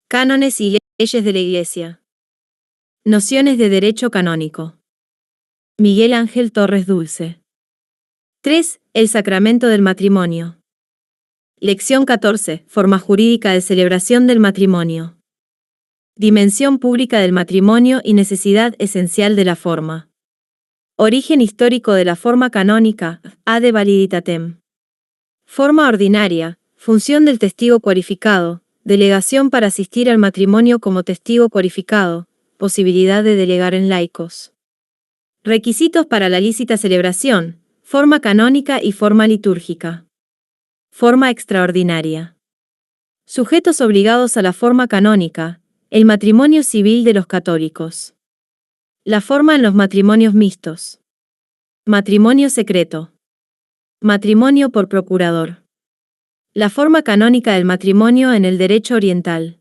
Cánones y leyes de la Iglesia. Nociones de derecho canónico. Miguel Ángel Torres Dulce. 3. El sacramento del matrimonio. Lección 14. Forma jurídica de celebración del matrimonio. Dimensión pública del matrimonio y necesidad esencial de la forma. Origen histórico de la forma canónica, ad validitatem. Forma ordinaria, función del testigo cualificado, delegación para asistir al matrimonio como testigo cualificado, posibilidad de delegar en laicos. Requisitos para la lícita celebración, forma canónica y forma litúrgica. Forma extraordinaria. Sujetos obligados a la forma canónica, el matrimonio civil de los católicos. La forma en los matrimonios mixtos. Matrimonio secreto. Matrimonio por procurador. La forma canónica del matrimonio en el derecho oriental.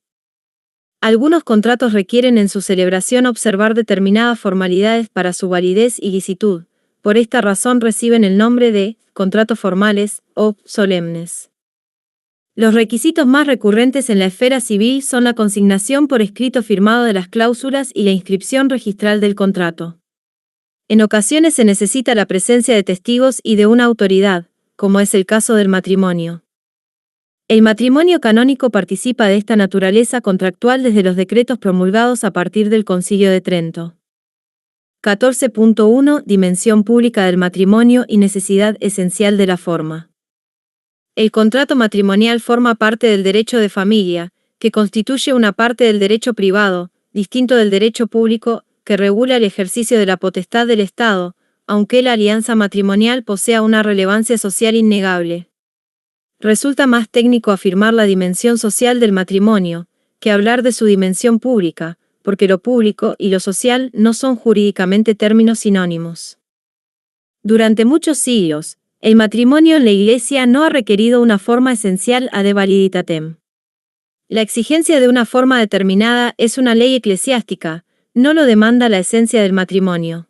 Algunos contratos requieren en su celebración observar determinadas formalidades para su validez y licitud, por esta razón reciben el nombre de contratos formales o solemnes. Los requisitos más recurrentes en la esfera civil son la consignación por escrito firmado de las cláusulas y la inscripción registral del contrato. En ocasiones se necesita la presencia de testigos y de una autoridad, como es el caso del matrimonio. El matrimonio canónico participa de esta naturaleza contractual desde los decretos promulgados a partir del Concilio de Trento. 14.1 Dimensión pública del matrimonio y necesidad esencial de la forma. El contrato matrimonial forma parte del derecho de familia, que constituye una parte del derecho privado, distinto del derecho público, que regula el ejercicio de la potestad del Estado, aunque la alianza matrimonial posea una relevancia social innegable. Resulta más técnico afirmar la dimensión social del matrimonio, que hablar de su dimensión pública, porque lo público y lo social no son jurídicamente términos sinónimos. Durante muchos siglos, el matrimonio en la Iglesia no ha requerido una forma esencial ad validitatem. La exigencia de una forma determinada es una ley eclesiástica, no lo demanda la esencia del matrimonio.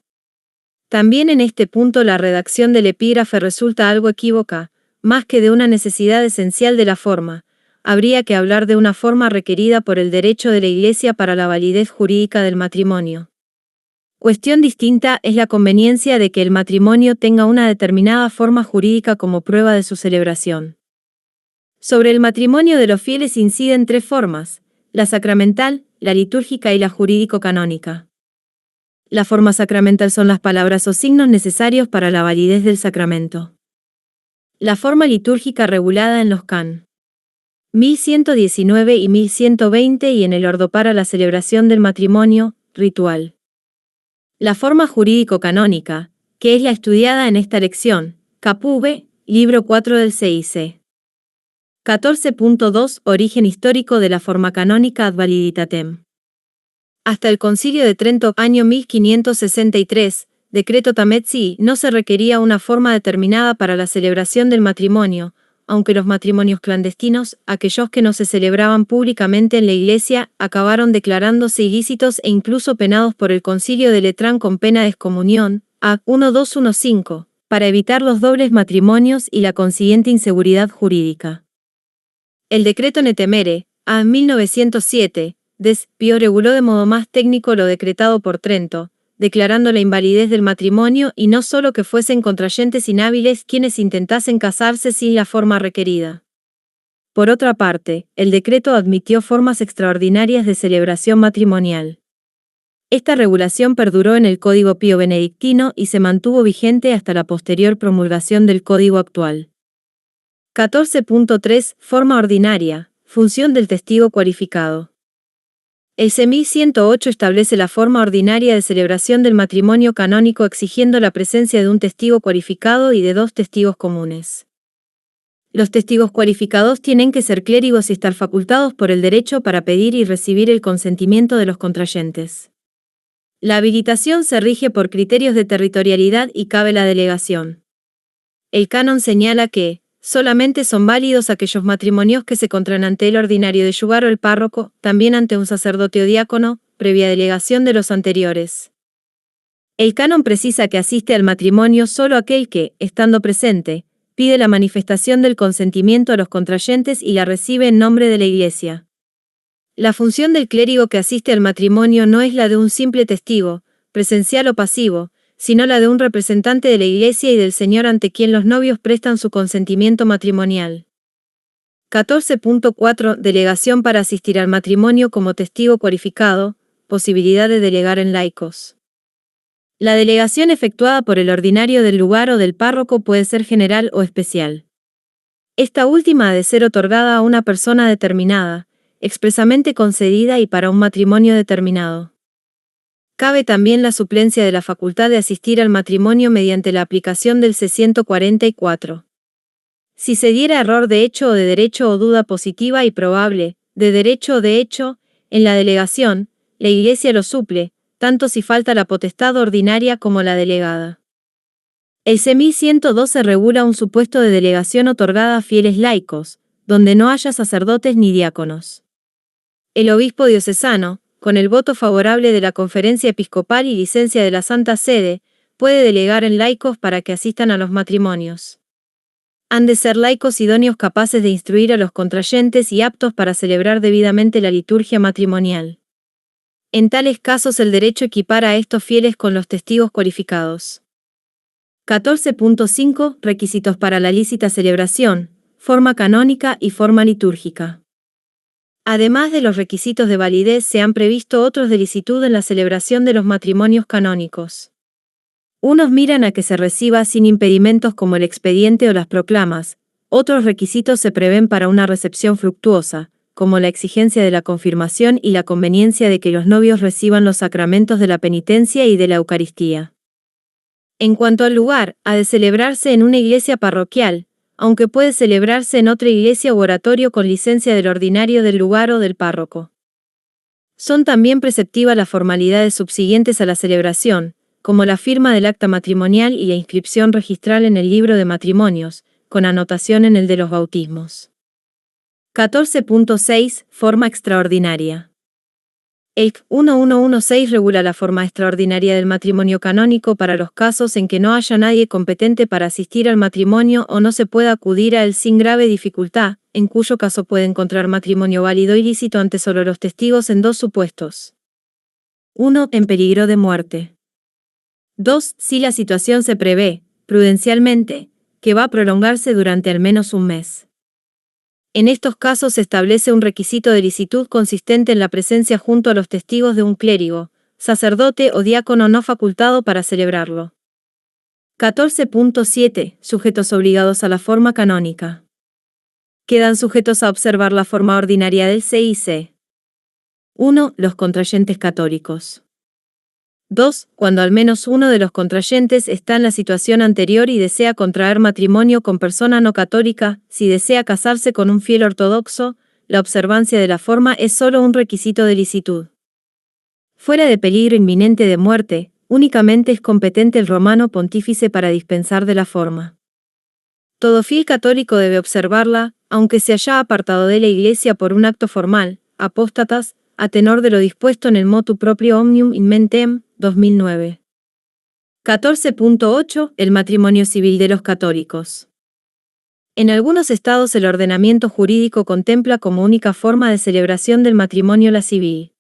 También en este punto la redacción del epígrafe resulta algo equívoca, más que de una necesidad esencial de la forma, habría que hablar de una forma requerida por el derecho de la Iglesia para la validez jurídica del matrimonio. Cuestión distinta es la conveniencia de que el matrimonio tenga una determinada forma jurídica como prueba de su celebración. Sobre el matrimonio de los fieles inciden tres formas: la sacramental, la litúrgica y la jurídico-canónica. La forma sacramental son las palabras o signos necesarios para la validez del sacramento. La forma litúrgica regulada en los can. 1119 y 1120 y en el ordo para la celebración del matrimonio, ritual. La forma jurídico-canónica, que es la estudiada en esta lección, Capv, libro 4 del CIC. 14.2 Origen histórico de la forma canónica ad validitatem. Hasta el Concilio de Trento, año 1563, Decreto Tamezzi, no se requería una forma determinada para la celebración del matrimonio, aunque los matrimonios clandestinos, aquellos que no se celebraban públicamente en la Iglesia, acabaron declarándose ilícitos e incluso penados por el Concilio de Letrán con pena de excomunión, a 1215, para evitar los dobles matrimonios y la consiguiente inseguridad jurídica. El decreto Netemere, a 1907, Des Pio reguló de modo más técnico lo decretado por Trento, declarando la invalidez del matrimonio y no solo que fuesen contrayentes inhábiles quienes intentasen casarse sin la forma requerida. Por otra parte, el decreto admitió formas extraordinarias de celebración matrimonial. Esta regulación perduró en el Código Pío Benedictino y se mantuvo vigente hasta la posterior promulgación del Código actual. 14.3 Forma ordinaria, función del testigo cualificado. El C. 1108 establece la forma ordinaria de celebración del matrimonio canónico exigiendo la presencia de un testigo cualificado y de dos testigos comunes. Los testigos cualificados tienen que ser clérigos y estar facultados por el derecho para pedir y recibir el consentimiento de los contrayentes. La habilitación se rige por criterios de territorialidad y cabe la delegación. El canon señala que solamente son válidos aquellos matrimonios que se contraen ante el ordinario de yugar o el párroco, también ante un sacerdote o diácono, previa delegación de los anteriores. El canon precisa que asiste al matrimonio solo aquel que, estando presente, pide la manifestación del consentimiento a los contrayentes y la recibe en nombre de la Iglesia. La función del clérigo que asiste al matrimonio no es la de un simple testigo, presencial o pasivo, sino la de un representante de la Iglesia y del Señor ante quien los novios prestan su consentimiento matrimonial. 14.4 Delegación para asistir al matrimonio como testigo cualificado, posibilidad de delegar en laicos. La delegación efectuada por el ordinario del lugar o del párroco puede ser general o especial. Esta última ha de ser otorgada a una persona determinada, expresamente concedida y para un matrimonio determinado. Cabe también la suplencia de la facultad de asistir al matrimonio mediante la aplicación del C-144. Si se diera error de hecho o de derecho o duda positiva y probable, de derecho o de hecho, en la delegación, la Iglesia lo suple, tanto si falta la potestad ordinaria como la delegada. El C-1112 regula un supuesto de delegación otorgada a fieles laicos, donde no haya sacerdotes ni diáconos. El obispo diocesano, con el voto favorable de la Conferencia Episcopal y licencia de la Santa Sede, puede delegar en laicos para que asistan a los matrimonios. Han de ser laicos idóneos capaces de instruir a los contrayentes y aptos para celebrar debidamente la liturgia matrimonial. En tales casos el derecho equipara a estos fieles con los testigos cualificados. 14.5 Requisitos para la lícita celebración, forma canónica y forma litúrgica. Además de los requisitos de validez, se han previsto otros de licitud en la celebración de los matrimonios canónicos. Unos miran a que se reciba sin impedimentos como el expediente o las proclamas, otros requisitos se prevén para una recepción fructuosa, como la exigencia de la confirmación y la conveniencia de que los novios reciban los sacramentos de la penitencia y de la Eucaristía. En cuanto al lugar, ha de celebrarse en una iglesia parroquial, aunque puede celebrarse en otra iglesia u oratorio con licencia del ordinario del lugar o del párroco. Son también preceptivas las formalidades subsiguientes a la celebración, como la firma del acta matrimonial y la inscripción registral en el libro de matrimonios, con anotación en el de los bautismos. 14.6 Forma extraordinaria. El 1116 regula la forma extraordinaria del matrimonio canónico para los casos en que no haya nadie competente para asistir al matrimonio o no se pueda acudir a él sin grave dificultad, en cuyo caso puede encontrar matrimonio válido y lícito ante solo los testigos en dos supuestos. 1. En peligro de muerte. 2. Si la situación se prevé, prudencialmente, que va a prolongarse durante al menos un mes. En estos casos se establece un requisito de licitud consistente en la presencia junto a los testigos de un clérigo, sacerdote o diácono no facultado para celebrarlo. 14.7 Sujetos obligados a la forma canónica. Quedan sujetos a observar la forma ordinaria del CIC. 1. Los contrayentes católicos. 2. Cuando al menos uno de los contrayentes está en la situación anterior y desea contraer matrimonio con persona no católica, si desea casarse con un fiel ortodoxo, la observancia de la forma es solo un requisito de licitud. Fuera de peligro inminente de muerte, únicamente es competente el romano pontífice para dispensar de la forma. Todo fiel católico debe observarla, aunque se haya apartado de la Iglesia por un acto formal, apóstatas, a tenor de lo dispuesto en el Motu Proprio Omnium in Mentem, 2009. 14.8 El matrimonio civil de los católicos. En algunos estados el ordenamiento jurídico contempla como única forma de celebración del matrimonio la civil.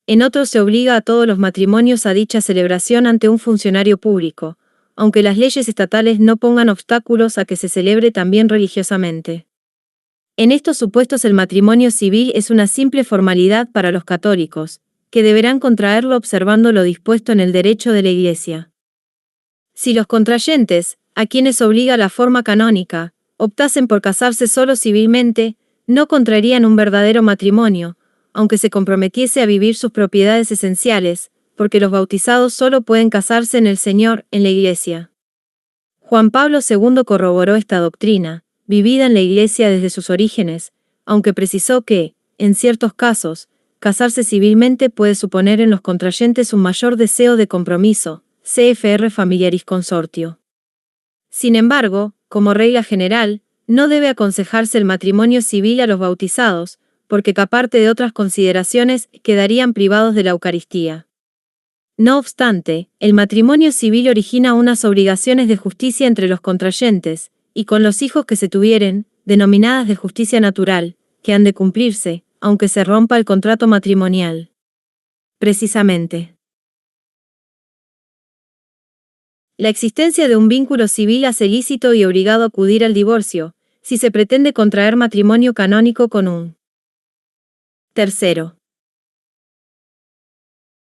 En otros se obliga a todos los matrimonios a dicha celebración ante un funcionario público, aunque las leyes estatales no pongan obstáculos a que se celebre también religiosamente. En estos supuestos el matrimonio civil es una simple formalidad para los católicos, que deberán contraerlo observando lo dispuesto en el derecho de la Iglesia. Si los contrayentes, a quienes obliga la forma canónica, optasen por casarse solo civilmente, no contraerían un verdadero matrimonio, aunque se comprometiese a vivir sus propiedades esenciales, porque los bautizados solo pueden casarse en el Señor, en la Iglesia. Juan Pablo II corroboró esta doctrina, vivida en la Iglesia desde sus orígenes, aunque precisó que, en ciertos casos, casarse civilmente puede suponer en los contrayentes un mayor deseo de compromiso, CFR Familiaris Consortio. Sin embargo, como regla general, no debe aconsejarse el matrimonio civil a los bautizados, porque aparte de otras consideraciones, quedarían privados de la Eucaristía. No obstante, el matrimonio civil origina unas obligaciones de justicia entre los contrayentes, y con los hijos que se tuvieren, denominadas de justicia natural, que han de cumplirse, aunque se rompa el contrato matrimonial. Precisamente. La existencia de un vínculo civil hace lícito y obligado acudir al divorcio, si se pretende contraer matrimonio canónico con un tercero.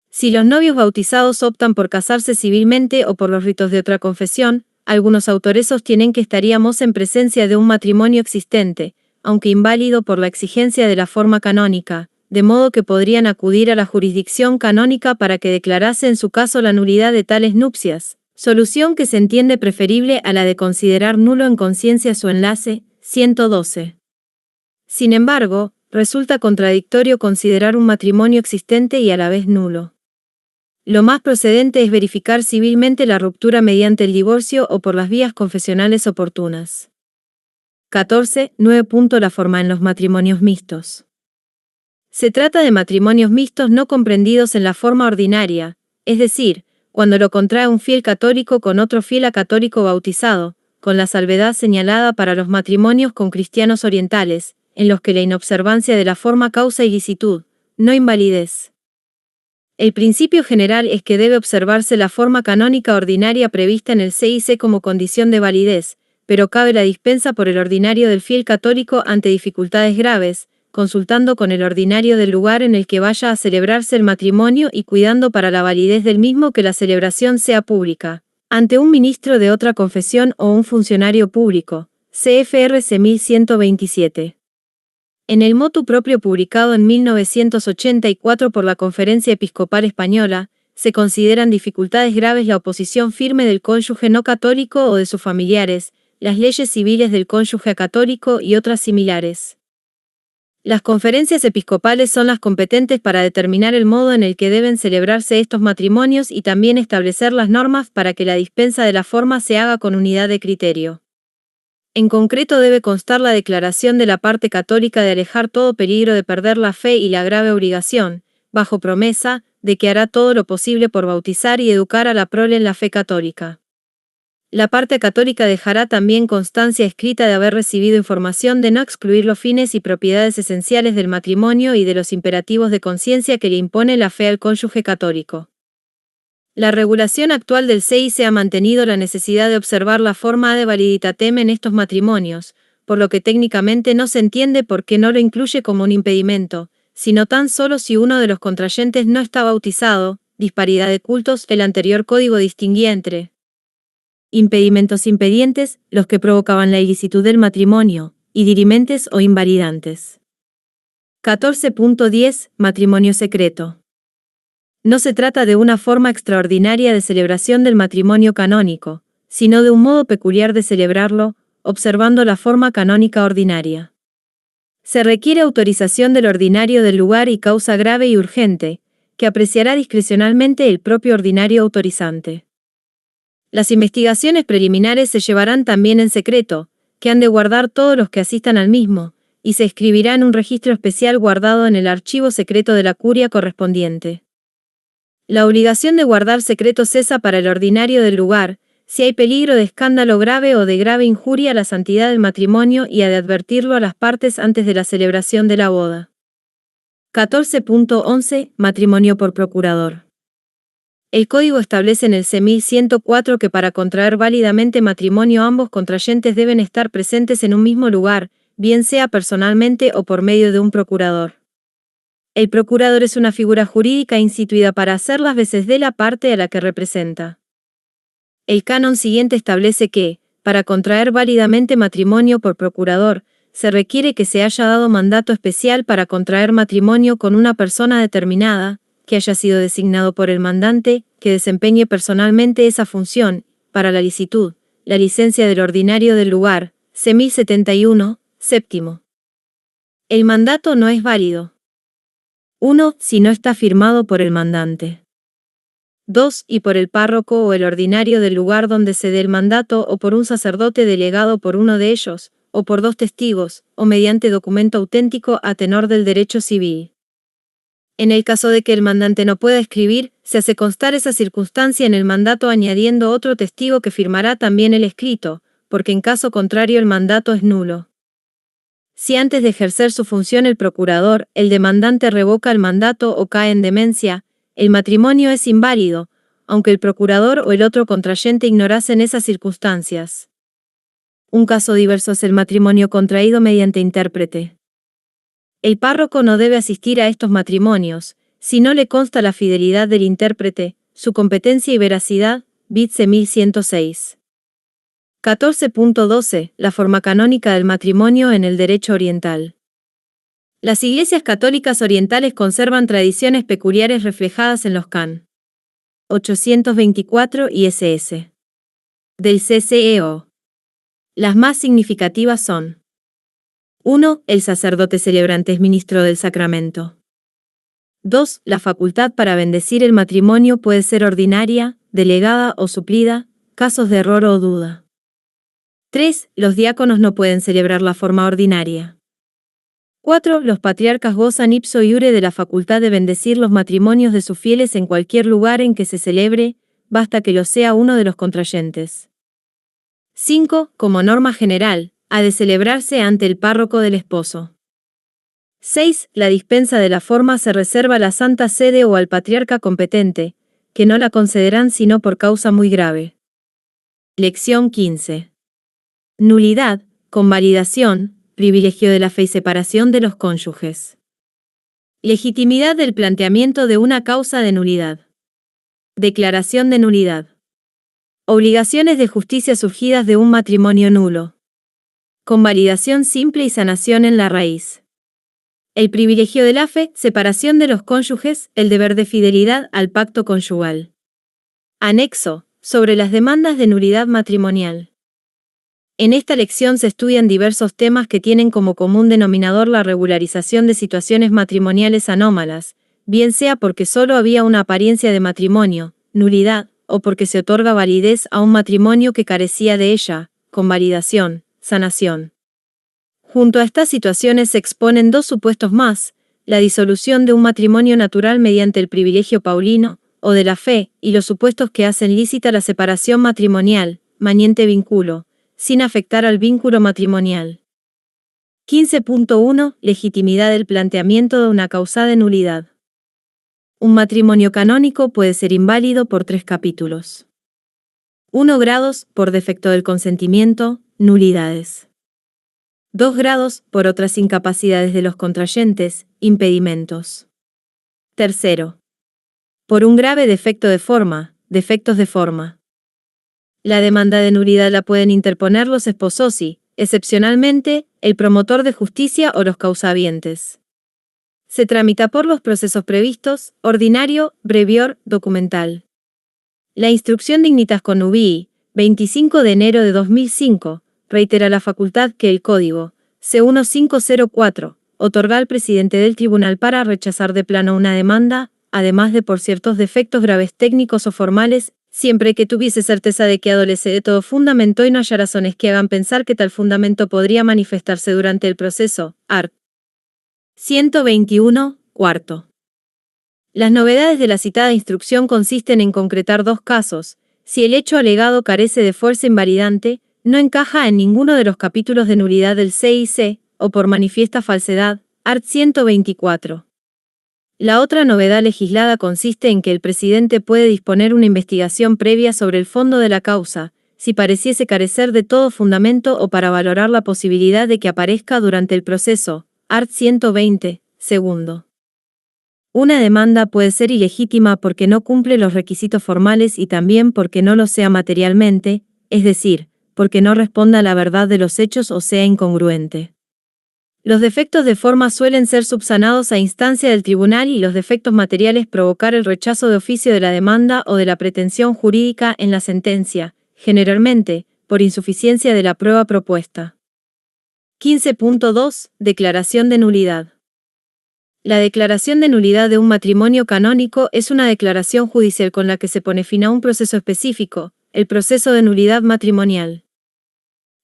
Si los novios bautizados optan por casarse civilmente o por los ritos de otra confesión, algunos autores sostienen que estaríamos en presencia de un matrimonio existente, aunque inválido por la exigencia de la forma canónica, de modo que podrían acudir a la jurisdicción canónica para que declarase en su caso la nulidad de tales nupcias, solución que se entiende preferible a la de considerar nulo en conciencia su enlace. 112. Sin embargo, resulta contradictorio considerar un matrimonio existente y a la vez nulo. Lo más procedente es verificar civilmente la ruptura mediante el divorcio o por las vías confesionales oportunas. 14. 9. La forma en los matrimonios mixtos. Se trata de matrimonios mixtos no comprendidos en la forma ordinaria, es decir, cuando lo contrae un fiel católico con otro fiel acatólico bautizado, con la salvedad señalada para los matrimonios con cristianos orientales, en los que la inobservancia de la forma causa ilicitud, no invalidez. El principio general es que debe observarse la forma canónica ordinaria prevista en el CIC como condición de validez, pero cabe la dispensa por el ordinario del fiel católico ante dificultades graves, consultando con el ordinario del lugar en el que vaya a celebrarse el matrimonio y cuidando para la validez del mismo que la celebración sea pública, ante un ministro de otra confesión o un funcionario público. CFRC 1127. En el motu propio publicado en 1984 por la Conferencia Episcopal Española, se consideran dificultades graves la oposición firme del cónyuge no católico o de sus familiares, las leyes civiles del cónyuge acatólico y otras similares. Las conferencias episcopales son las competentes para determinar el modo en el que deben celebrarse estos matrimonios y también establecer las normas para que la dispensa de la forma se haga con unidad de criterio. En concreto debe constar la declaración de la parte católica de alejar todo peligro de perder la fe y la grave obligación, bajo promesa, de que hará todo lo posible por bautizar y educar a la prole en la fe católica. La parte católica dejará también constancia escrita de haber recibido información de no excluir los fines y propiedades esenciales del matrimonio y de los imperativos de conciencia que le impone la fe al cónyuge católico. La regulación actual del CIC ha mantenido la necesidad de observar la forma de validitatem en estos matrimonios, por lo que técnicamente no se entiende por qué no lo incluye como un impedimento, sino tan solo si uno de los contrayentes no está bautizado. Disparidad de cultos. El anterior código distinguía entre impedimentos impedientes, los que provocaban la ilicitud del matrimonio, y dirimentes o invalidantes. 14.10. Matrimonio secreto. No se trata de una forma extraordinaria de celebración del matrimonio canónico, sino de un modo peculiar de celebrarlo, observando la forma canónica ordinaria. Se requiere autorización del ordinario del lugar y causa grave y urgente, que apreciará discrecionalmente el propio ordinario autorizante. Las investigaciones preliminares se llevarán también en secreto, que han de guardar todos los que asistan al mismo, y se escribirá en un registro especial guardado en el archivo secreto de la curia correspondiente. La obligación de guardar secreto cesa para el ordinario del lugar, si hay peligro de escándalo grave o de grave injuria a la santidad del matrimonio y ha de advertirlo a las partes antes de la celebración de la boda. 14.11. Matrimonio por procurador. El código establece en el C. 1104 que para contraer válidamente matrimonio ambos contrayentes deben estar presentes en un mismo lugar, bien sea personalmente o por medio de un procurador. El procurador es una figura jurídica instituida para hacer las veces de la parte a la que representa. El canon siguiente establece que, para contraer válidamente matrimonio por procurador, se requiere que se haya dado mandato especial para contraer matrimonio con una persona determinada, que haya sido designado por el mandante, que desempeñe personalmente esa función, para la licitud, la licencia del ordinario del lugar. C. 1071, séptimo. El mandato no es válido. 1. Si no está firmado por el mandante. 2. Y por el párroco o el ordinario del lugar donde se dé el mandato o por un sacerdote delegado por uno de ellos, o por 2 testigos, o mediante documento auténtico a tenor del derecho civil. En el caso de que el mandante no pueda escribir, se hace constar esa circunstancia en el mandato añadiendo otro testigo que firmará también el escrito, porque en caso contrario el mandato es nulo. Si antes de ejercer su función el procurador, el demandante revoca el mandato o cae en demencia, el matrimonio es inválido, aunque el procurador o el otro contrayente ignorasen esas circunstancias. Un caso diverso es el matrimonio contraído mediante intérprete. El párroco no debe asistir a estos matrimonios, si no le consta la fidelidad del intérprete, su competencia y veracidad, Vitce 1106. 14.12. La forma canónica del matrimonio en el derecho oriental. Las iglesias católicas orientales conservan tradiciones peculiares reflejadas en los can. 824 y ss. Del CCEO. Las más significativas son: 1. El sacerdote celebrante es ministro del sacramento. 2. La facultad para bendecir el matrimonio puede ser ordinaria, delegada o suplida, casos de error o duda. 3. Los diáconos no pueden celebrar la forma ordinaria. 4. Los patriarcas gozan ipso iure de la facultad de bendecir los matrimonios de sus fieles en cualquier lugar en que se celebre, basta que lo sea uno de los contrayentes. 5. Como norma general, ha de celebrarse ante el párroco del esposo. 6. La dispensa de la forma se reserva a la Santa Sede o al patriarca competente, que no la concederán sino por causa muy grave. Lección 15. Nulidad, convalidación, privilegio de la fe y separación de los cónyuges. Legitimidad del planteamiento de una causa de nulidad. Declaración de nulidad. Obligaciones de justicia surgidas de un matrimonio nulo. Convalidación simple y sanación en la raíz. El privilegio de la fe, separación de los cónyuges, el deber de fidelidad al pacto conyugal. Anexo, sobre las demandas de nulidad matrimonial. En esta lección se estudian diversos temas que tienen como común denominador la regularización de situaciones matrimoniales anómalas, bien sea porque solo había una apariencia de matrimonio, nulidad, o porque se otorga validez a un matrimonio que carecía de ella, convalidación, sanación. Junto a estas situaciones se exponen dos supuestos más: la disolución de un matrimonio natural mediante el privilegio paulino, o de la fe, y los supuestos que hacen lícita la separación matrimonial, maniente vínculo, sin afectar al vínculo matrimonial. 15.1. Legitimidad del planteamiento de una causa de nulidad. Un matrimonio canónico puede ser inválido por 3 capítulos. 1 grados, por defecto del consentimiento, nulidades. 2 grados, por otras incapacidades de los contrayentes, impedimentos. 3. Por un grave defecto de forma, defectos de forma. La demanda de nulidad la pueden interponer los espososi, excepcionalmente, el promotor de justicia o los causahabientes. Se tramita por los procesos previstos: ordinario, brevior, documental. La instrucción Dignitas Connubii, 25 de enero de 2005, reitera la facultad que el Código C1504 otorga al presidente del tribunal para rechazar de plano una demanda, además de por ciertos defectos graves técnicos o formales, siempre que tuviese certeza de que adolece de todo fundamento y no haya razones que hagan pensar que tal fundamento podría manifestarse durante el proceso. Art. 121, cuarto. Las novedades de la citada instrucción consisten en concretar 2 casos: si el hecho alegado carece de fuerza invalidante, no encaja en ninguno de los capítulos de nulidad del CIC, o por manifiesta falsedad, art. 124. La otra novedad legislada consiste en que el presidente puede disponer una investigación previa sobre el fondo de la causa, si pareciese carecer de todo fundamento o para valorar la posibilidad de que aparezca durante el proceso, art. 120, segundo. Una demanda puede ser ilegítima porque no cumple los requisitos formales y también porque no lo sea materialmente, es decir, porque no responda a la verdad de los hechos o sea incongruente. Los defectos de forma suelen ser subsanados a instancia del tribunal y los defectos materiales provocar el rechazo de oficio de la demanda o de la pretensión jurídica en la sentencia, generalmente, por insuficiencia de la prueba propuesta. 15.2. Declaración de nulidad. La declaración de nulidad de un matrimonio canónico es una declaración judicial con la que se pone fin a un proceso específico, el proceso de nulidad matrimonial.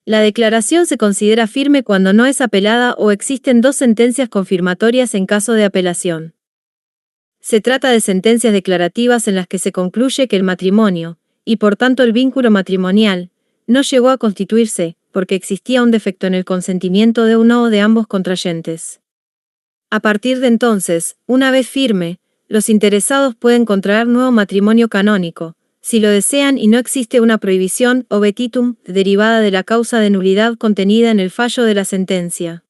La declaración se considera firme cuando no es apelada o existen 2 sentencias confirmatorias en caso de apelación. Se trata de sentencias declarativas en las que se concluye que el matrimonio, y por tanto el vínculo matrimonial, no llegó a constituirse, porque existía un defecto en el consentimiento de uno o de ambos contrayentes. A partir de entonces, una vez firme, los interesados pueden contraer nuevo matrimonio canónico, si lo desean y no existe una prohibición o petitum derivada de la causa de nulidad contenida en el fallo de la sentencia.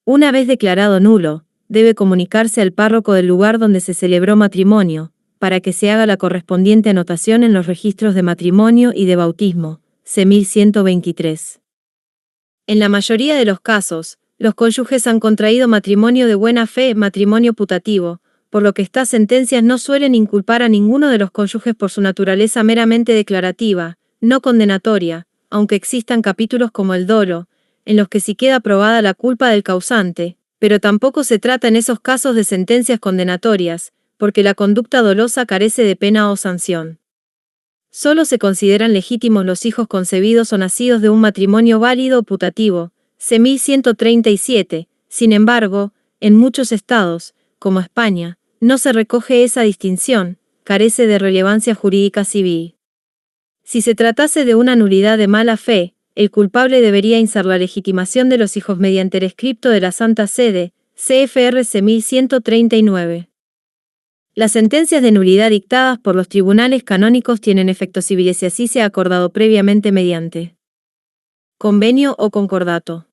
Una vez declarado nulo, debe comunicarse al párroco del lugar donde se celebró matrimonio, para que se haga la correspondiente anotación en los registros de matrimonio y de bautismo, C. 1123. En la mayoría de los casos, los cónyuges han contraído matrimonio de buena fe, matrimonio putativo, por lo que estas sentencias no suelen inculpar a ninguno de los cónyuges por su naturaleza meramente declarativa, no condenatoria, aunque existan capítulos como el dolo, en los que sí queda probada la culpa del causante, pero tampoco se trata en esos casos de sentencias condenatorias, porque la conducta dolosa carece de pena o sanción. Solo se consideran legítimos los hijos concebidos o nacidos de un matrimonio válido o putativo, C. 1137, sin embargo, en muchos estados, como España, no se recoge esa distinción, carece de relevancia jurídica civil. Si se tratase de una nulidad de mala fe, el culpable debería instar la legitimación de los hijos mediante el escripto de la Santa Sede, CFR C. 1139. Las sentencias de nulidad dictadas por los tribunales canónicos tienen efecto civil si así se ha acordado previamente mediante convenio o concordato.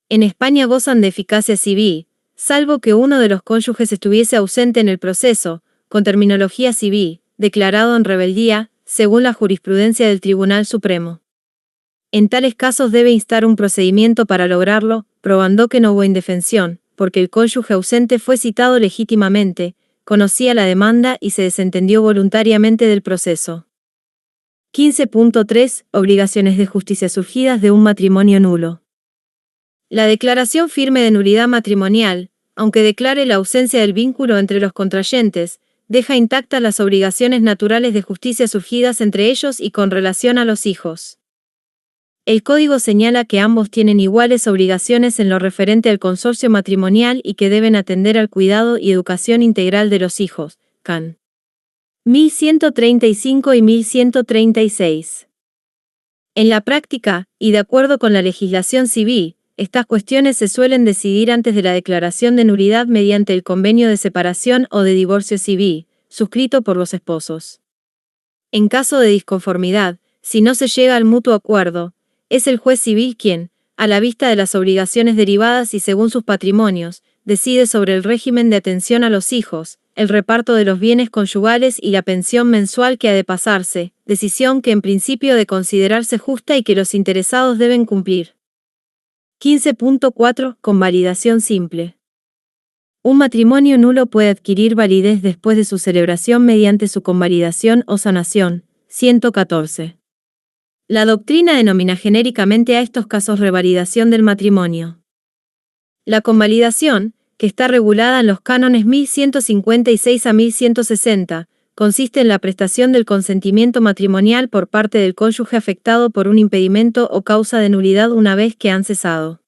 En España gozan de eficacia civil, salvo que uno de los cónyuges estuviese ausente en el proceso, con terminología civil, declarado en rebeldía, según la jurisprudencia del Tribunal Supremo. En tales casos debe instar un procedimiento para lograrlo, probando que no hubo indefensión, porque el cónyuge ausente fue citado legítimamente, conocía la demanda y se desentendió voluntariamente del proceso. 15.3 Obligaciones de justicia surgidas de un matrimonio nulo. La declaración firme de nulidad matrimonial, aunque declare la ausencia del vínculo entre los contrayentes, deja intactas las obligaciones naturales de justicia surgidas entre ellos y con relación a los hijos. El Código señala que ambos tienen iguales obligaciones en lo referente al consorcio matrimonial y que deben atender al cuidado y educación integral de los hijos, Can. 1135 y 1136. En la práctica, y de acuerdo con la legislación civil, estas cuestiones se suelen decidir antes de la declaración de nulidad mediante el convenio de separación o de divorcio civil, suscrito por los esposos. En caso de disconformidad, si no se llega al mutuo acuerdo, es el juez civil quien, a la vista de las obligaciones derivadas y según sus patrimonios, decide sobre el régimen de atención a los hijos, el reparto de los bienes conyugales y la pensión mensual que ha de pasarse, decisión que en principio ha de considerarse justa y que los interesados deben cumplir. 15.4 Convalidación simple. Un matrimonio nulo puede adquirir validez después de su celebración mediante su convalidación o sanación. 114. La doctrina denomina genéricamente a estos casos revalidación del matrimonio. La convalidación, que está regulada en los cánones 1156 a 1160, consiste en la prestación del consentimiento matrimonial por parte del cónyuge afectado por un impedimento o causa de nulidad una vez que han cesado.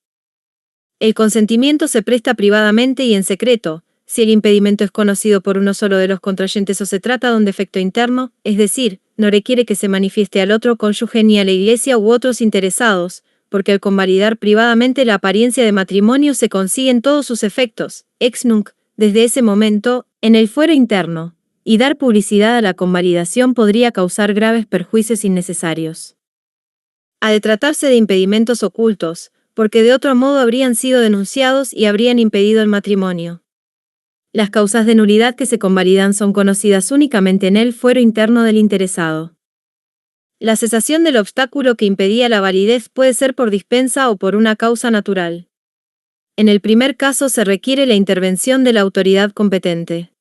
El consentimiento se presta privadamente y en secreto, si el impedimento es conocido por uno solo de los contrayentes o se trata de un defecto interno, es decir, no requiere que se manifieste al otro cónyuge ni a la Iglesia u otros interesados, porque al convalidar privadamente la apariencia de matrimonio se consiguen todos sus efectos, ex nunc, desde ese momento, en el fuero interno, y dar publicidad a la convalidación podría causar graves perjuicios innecesarios. Ha de tratarse de impedimentos ocultos, porque de otro modo habrían sido denunciados y habrían impedido el matrimonio. Las causas de nulidad que se convalidan son conocidas únicamente en el fuero interno del interesado. La cesación del obstáculo que impedía la validez puede ser por dispensa o por una causa natural. En el primer caso se requiere la intervención de la autoridad competente.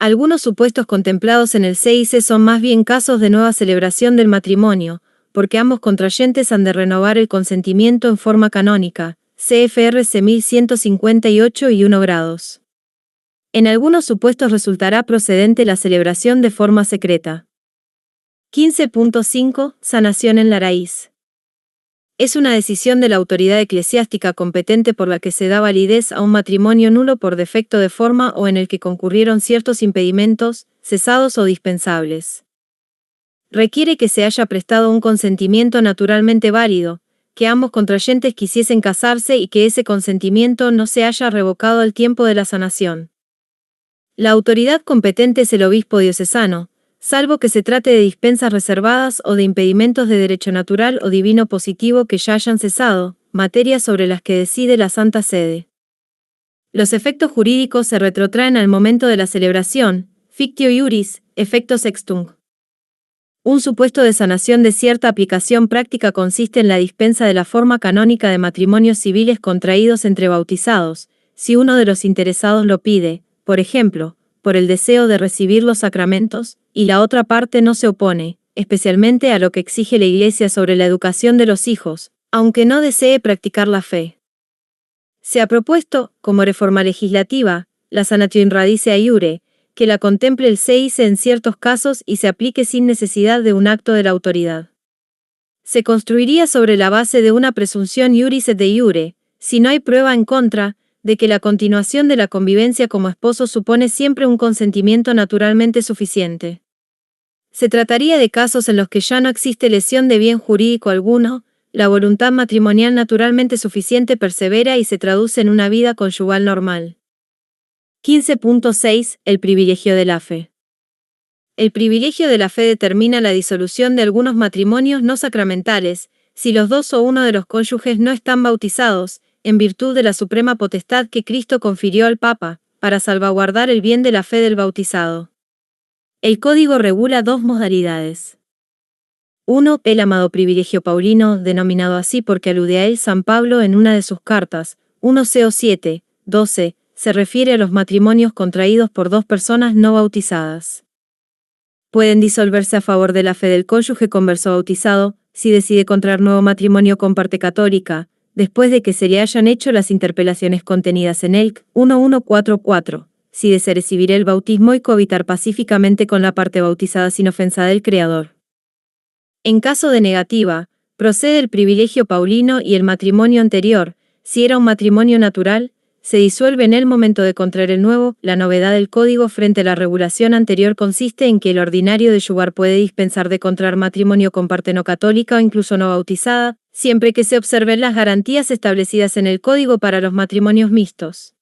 Algunos supuestos contemplados en el CIC son más bien casos de nueva celebración del matrimonio, porque ambos contrayentes han de renovar el consentimiento en forma canónica, CFR C. 1158 y 1 grados. En algunos supuestos resultará procedente la celebración de forma secreta. 15.5 Sanación en la raíz. Es una decisión de la autoridad eclesiástica competente por la que se da validez a un matrimonio nulo por defecto de forma o en el que concurrieron ciertos impedimentos, cesados o dispensables. Requiere que se haya prestado un consentimiento naturalmente válido, que ambos contrayentes quisiesen casarse y que ese consentimiento no se haya revocado al tiempo de la sanación. La autoridad competente es el obispo diocesano, salvo que se trate de dispensas reservadas o de impedimentos de derecho natural o divino positivo que ya hayan cesado, materias sobre las que decide la Santa Sede. Los efectos jurídicos se retrotraen al momento de la celebración, fictio iuris, effecto sextung. Un supuesto de sanación de cierta aplicación práctica consiste en la dispensa de la forma canónica de matrimonios civiles contraídos entre bautizados, si uno de los interesados lo pide, por ejemplo, por el deseo de recibir los sacramentos, y la otra parte no se opone, especialmente a lo que exige la Iglesia sobre la educación de los hijos, aunque no desee practicar la fe. Se ha propuesto, como reforma legislativa, la sanatio in radice iure, que la contemple el CICE en ciertos casos y se aplique sin necesidad de un acto de la autoridad. Se construiría sobre la base de una presunción iuris et de iure, si no hay prueba en contra, de que la continuación de la convivencia como esposos supone siempre un consentimiento naturalmente suficiente. Se trataría de casos en los que ya no existe lesión de bien jurídico alguno, la voluntad matrimonial naturalmente suficiente persevera y se traduce en una vida conyugal normal. 15.6. El privilegio de la fe. El privilegio de la fe determina la disolución de algunos matrimonios no sacramentales, si los dos o uno de los cónyuges no están bautizados, en virtud de la suprema potestad que Cristo confirió al Papa, para salvaguardar el bien de la fe del bautizado. El Código regula dos modalidades. 1. El amado privilegio paulino, denominado así porque alude a él San Pablo en una de sus cartas, 1 Co 7, 12, se refiere a los matrimonios contraídos por dos personas no bautizadas. Pueden disolverse a favor de la fe del cónyuge converso bautizado, si decide contraer nuevo matrimonio con parte católica, después de que se le hayan hecho las interpelaciones contenidas en el 1144, si desea recibir el bautismo y cohabitar pacíficamente con la parte bautizada sin ofensa del Creador. En caso de negativa, procede el privilegio paulino y el matrimonio anterior, si era un matrimonio natural, se disuelve en el momento de contraer el nuevo. La novedad del Código frente a la regulación anterior consiste en que el ordinario de yugar puede dispensar de contraer matrimonio con parte no católica o incluso no bautizada, siempre que se observen las garantías establecidas en el Código para los matrimonios mixtos.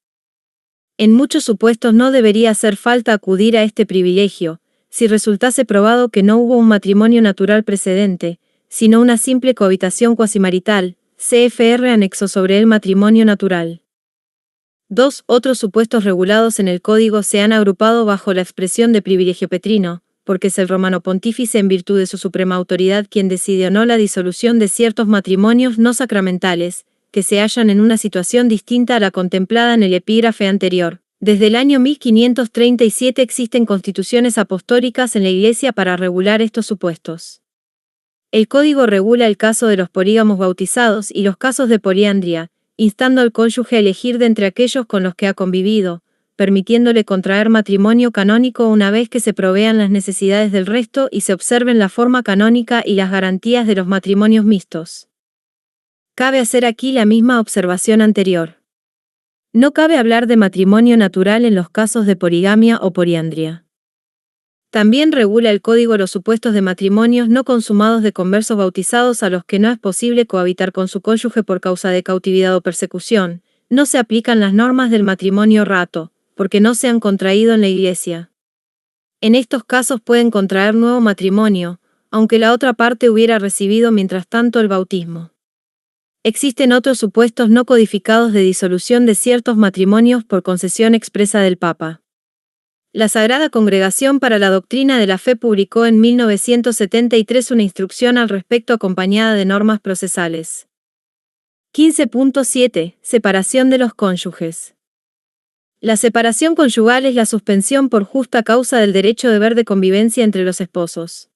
En muchos supuestos no debería hacer falta acudir a este privilegio, si resultase probado que no hubo un matrimonio natural precedente, sino una simple cohabitación cuasimarital, CFR anexo sobre el matrimonio natural. 2. Otros supuestos regulados en el Código se han agrupado bajo la expresión de privilegio petrino, porque es el romano pontífice en virtud de su suprema autoridad quien decide o no la disolución de ciertos matrimonios no sacramentales, que se hallan en una situación distinta a la contemplada en el epígrafe anterior. Desde el año 1537 existen constituciones apostólicas en la Iglesia para regular estos supuestos. El Código regula el caso de los polígamos bautizados y los casos de poliandria, instando al cónyuge a elegir de entre aquellos con los que ha convivido, permitiéndole contraer matrimonio canónico una vez que se provean las necesidades del resto y se observen la forma canónica y las garantías de los matrimonios mixtos. Cabe hacer aquí la misma observación anterior. No cabe hablar de matrimonio natural en los casos de poligamia o poliandria. También regula el Código los supuestos de matrimonios no consumados de conversos bautizados a los que no es posible cohabitar con su cónyuge por causa de cautividad o persecución. No se aplican las normas del matrimonio rato, porque no se han contraído en la Iglesia. En estos casos pueden contraer nuevo matrimonio, aunque la otra parte hubiera recibido mientras tanto el bautismo. Existen otros supuestos no codificados de disolución de ciertos matrimonios por concesión expresa del Papa. La Sagrada Congregación para la Doctrina de la Fe publicó en 1973 una instrucción al respecto acompañada de normas procesales. 15.7. Separación de los cónyuges. La separación conyugal es la suspensión por justa causa del derecho deber de convivencia entre los esposos.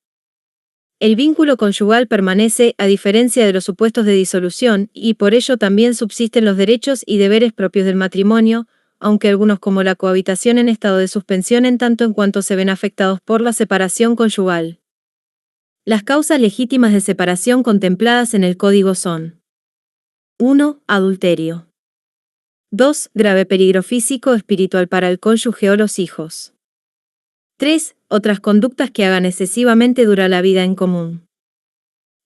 El vínculo conyugal permanece, a diferencia de los supuestos de disolución, y por ello también subsisten los derechos y deberes propios del matrimonio, aunque algunos como la cohabitación en estado de suspensión en tanto en cuanto se ven afectados por la separación conyugal. Las causas legítimas de separación contempladas en el Código son: 1. Adulterio. 2. Grave peligro físico o espiritual para el cónyuge o los hijos. 3. Otras conductas que hagan excesivamente dura la vida en común.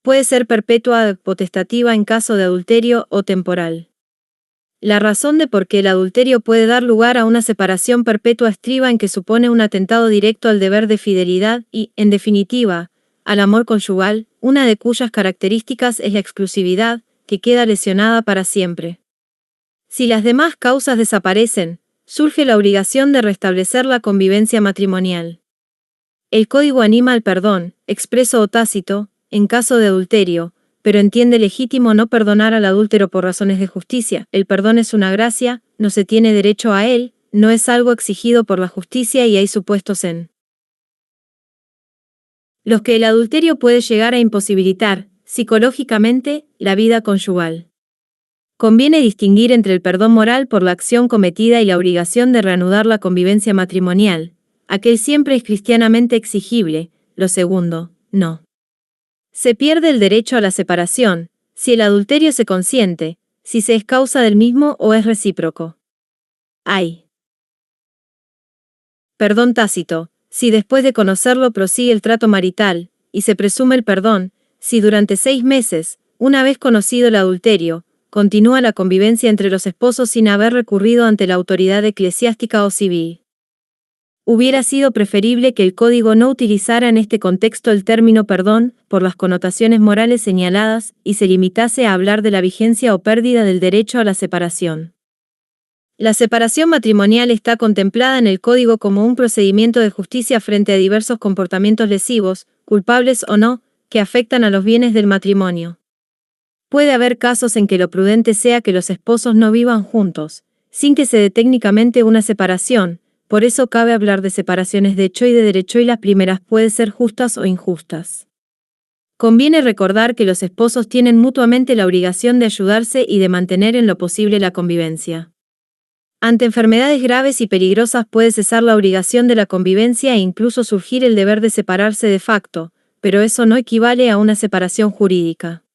puede ser perpetua o potestativa en caso de adulterio o temporal. La razón de por qué el adulterio puede dar lugar a una separación perpetua estriba en que supone un atentado directo al deber de fidelidad y, en definitiva, al amor conyugal, una de cuyas características es la exclusividad, que queda lesionada para siempre. Si las demás causas desaparecen, surge la obligación de restablecer la convivencia matrimonial. El Código anima al perdón, expreso o tácito, en caso de adulterio, pero entiende legítimo no perdonar al adúltero por razones de justicia. El perdón es una gracia, no se tiene derecho a él, no es algo exigido por la justicia y hay supuestos en los que el adulterio puede llegar a imposibilitar, psicológicamente, la vida conyugal. Conviene distinguir entre el perdón moral por la acción cometida y la obligación de reanudar la convivencia matrimonial. Aquel siempre es cristianamente exigible, lo segundo, no. Se pierde el derecho a la separación, si el adulterio se consiente, si se es causa del mismo o es recíproco. Hay perdón tácito, si después de conocerlo prosigue el trato marital, y se presume el perdón, si durante 6 meses, una vez conocido el adulterio, continúa la convivencia entre los esposos sin haber recurrido ante la autoridad eclesiástica o civil. Hubiera sido preferible que el Código no utilizara en este contexto el término perdón, por las connotaciones morales señaladas, y se limitase a hablar de la vigencia o pérdida del derecho a la separación. La separación matrimonial está contemplada en el Código como un procedimiento de justicia frente a diversos comportamientos lesivos, culpables o no, que afectan a los bienes del matrimonio. Puede haber casos en que lo prudente sea que los esposos no vivan juntos, sin que se dé técnicamente una separación. Por eso cabe hablar de separaciones de hecho y de derecho y las primeras pueden ser justas o injustas. Conviene recordar que los esposos tienen mutuamente la obligación de ayudarse y de mantener en lo posible la convivencia. Ante enfermedades graves y peligrosas puede cesar la obligación de la convivencia e incluso surgir el deber de separarse de facto, pero eso no equivale a una separación jurídica.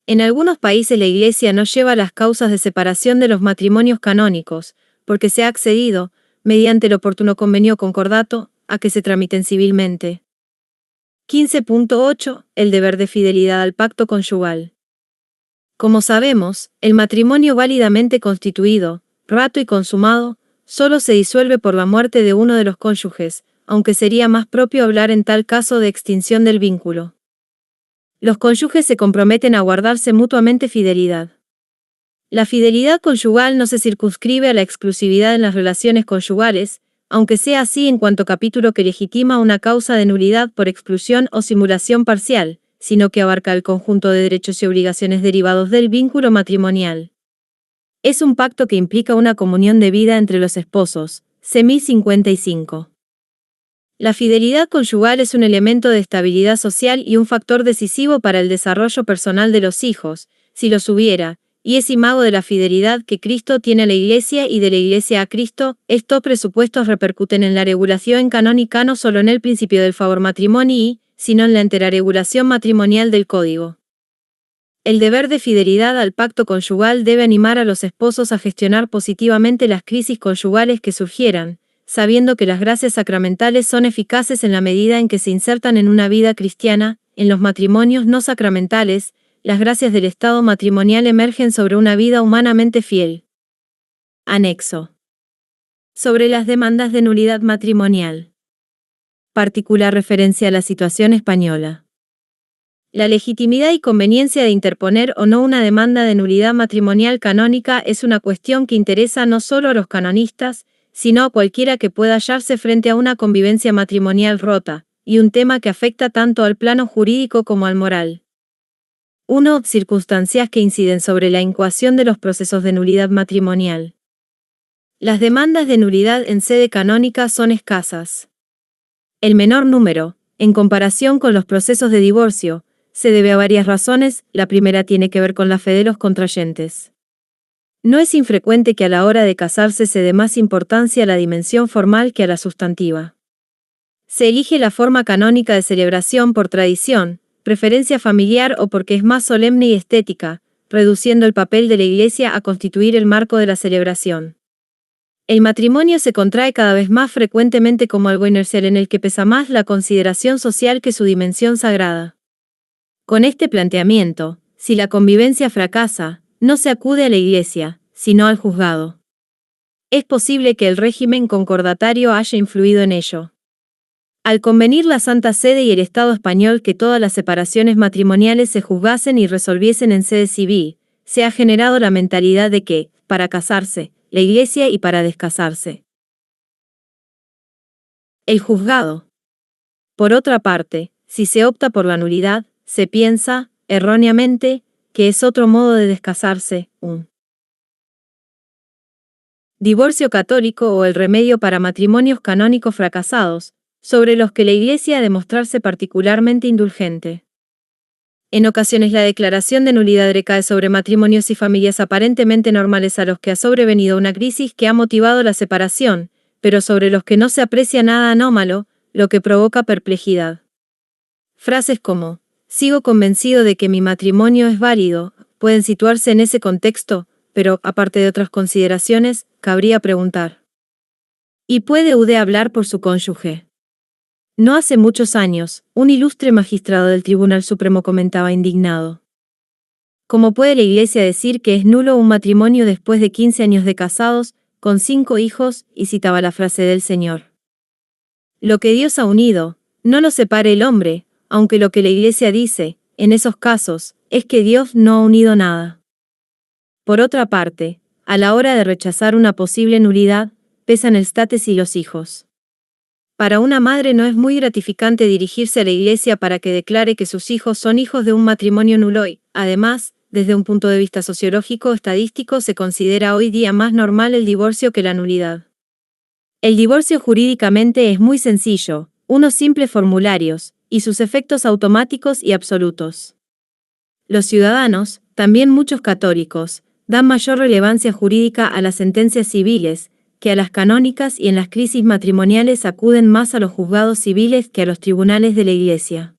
En algunos países la Iglesia no lleva las causas de separación de los matrimonios canónicos, porque se ha accedido, mediante el oportuno convenio concordato, a que se tramiten civilmente. 15.8. El deber de fidelidad al pacto conyugal. Como sabemos, el matrimonio válidamente constituido, rato y consumado, solo se disuelve por la muerte de uno de los cónyuges, aunque sería más propio hablar en tal caso de extinción del vínculo. Los cónyuges se comprometen a guardarse mutuamente fidelidad. La fidelidad conyugal no se circunscribe a la exclusividad en las relaciones conyugales, aunque sea así en cuanto capítulo que legitima una causa de nulidad por exclusión o simulación parcial, sino que abarca el conjunto de derechos y obligaciones derivados del vínculo matrimonial. Es un pacto que implica una comunión de vida entre los esposos. Semi 55. La fidelidad conyugal es un elemento de estabilidad social y un factor decisivo para el desarrollo personal de los hijos, si los hubiera, y es imago de la fidelidad que Cristo tiene a la Iglesia y de la Iglesia a Cristo. Estos presupuestos repercuten en la regulación canónica no solo en el principio del favor matrimoni, sino en la entera regulación matrimonial del Código. El deber de fidelidad al pacto conyugal debe animar a los esposos a gestionar positivamente las crisis conyugales que surgieran, sabiendo que las gracias sacramentales son eficaces en la medida en que se insertan en una vida cristiana. En los matrimonios no sacramentales, las gracias del estado matrimonial emergen sobre una vida humanamente fiel. Anexo. Sobre las demandas de nulidad matrimonial. Particular referencia a la situación española. La legitimidad y conveniencia de interponer o no una demanda de nulidad matrimonial canónica es una cuestión que interesa no solo a los canonistas, sino a cualquiera que pueda hallarse frente a una convivencia matrimonial rota, y un tema que afecta tanto al plano jurídico como al moral. 1. Circunstancias que inciden sobre la incoación de los procesos de nulidad matrimonial. Las demandas de nulidad en sede canónica son escasas. El menor número, en comparación con los procesos de divorcio, se debe a varias razones. La primera tiene que ver con la fe de los contrayentes. No es infrecuente que a la hora de casarse se dé más importancia a la dimensión formal que a la sustantiva. Se elige la forma canónica de celebración por tradición, preferencia familiar o porque es más solemne y estética, reduciendo el papel de la Iglesia a constituir el marco de la celebración. El matrimonio se contrae cada vez más frecuentemente como algo inercial en el que pesa más la consideración social que su dimensión sagrada. Con este planteamiento, si la convivencia fracasa, no se acude a la Iglesia, sino al juzgado. Es posible que el régimen concordatario haya influido en ello. Al convenir la Santa Sede y el Estado español que todas las separaciones matrimoniales se juzgasen y resolviesen en sede civil, se ha generado la mentalidad de que, para casarse, la Iglesia y para descasarse, el juzgado. Por otra parte, si se opta por la nulidad, se piensa, erróneamente, que es otro modo de descasarse, un divorcio católico o el remedio para matrimonios canónicos fracasados, sobre los que la Iglesia ha de mostrarse particularmente indulgente. En ocasiones la declaración de nulidad recae sobre matrimonios y familias aparentemente normales a los que ha sobrevenido una crisis que ha motivado la separación, pero sobre los que no se aprecia nada anómalo, lo que provoca perplejidad. Frases como, sigo convencido de que mi matrimonio es válido, pueden situarse en ese contexto, pero, aparte de otras consideraciones, cabría preguntar. ¿Y puede usted hablar por su cónyuge? No hace muchos años, un ilustre magistrado del Tribunal Supremo comentaba indignado. ¿Cómo puede la Iglesia decir que es nulo un matrimonio después de 15 años de casados, con 5 hijos? Y citaba la frase del Señor. Lo que Dios ha unido, no lo separe el hombre, aunque lo que la Iglesia dice, en esos casos, es que Dios no ha unido nada. Por otra parte, a la hora de rechazar una posible nulidad, pesan el status y los hijos. Para una madre no es muy gratificante dirigirse a la Iglesia para que declare que sus hijos son hijos de un matrimonio nulo y, además, desde un punto de vista sociológico estadístico se considera hoy día más normal el divorcio que la nulidad. El divorcio jurídicamente es muy sencillo, unos simples formularios, y sus efectos automáticos y absolutos. Los ciudadanos, también muchos católicos, dan mayor relevancia jurídica a las sentencias civiles, que a las canónicas y en las crisis matrimoniales acuden más a los juzgados civiles que a los tribunales de la Iglesia.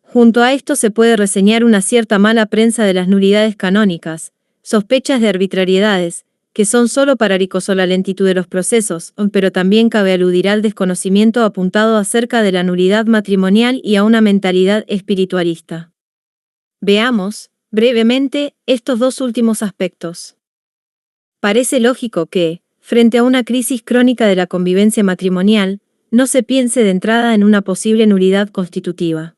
Junto a esto se puede reseñar una cierta mala prensa de las nulidades canónicas, sospechas de arbitrariedades, que son solo paráricos o la lentitud de los procesos, pero también cabe aludir al desconocimiento apuntado acerca de la nulidad matrimonial y a una mentalidad espiritualista. Veamos, brevemente, estos dos últimos aspectos. Parece lógico que, frente a una crisis crónica de la convivencia matrimonial, no se piense de entrada en una posible nulidad constitutiva.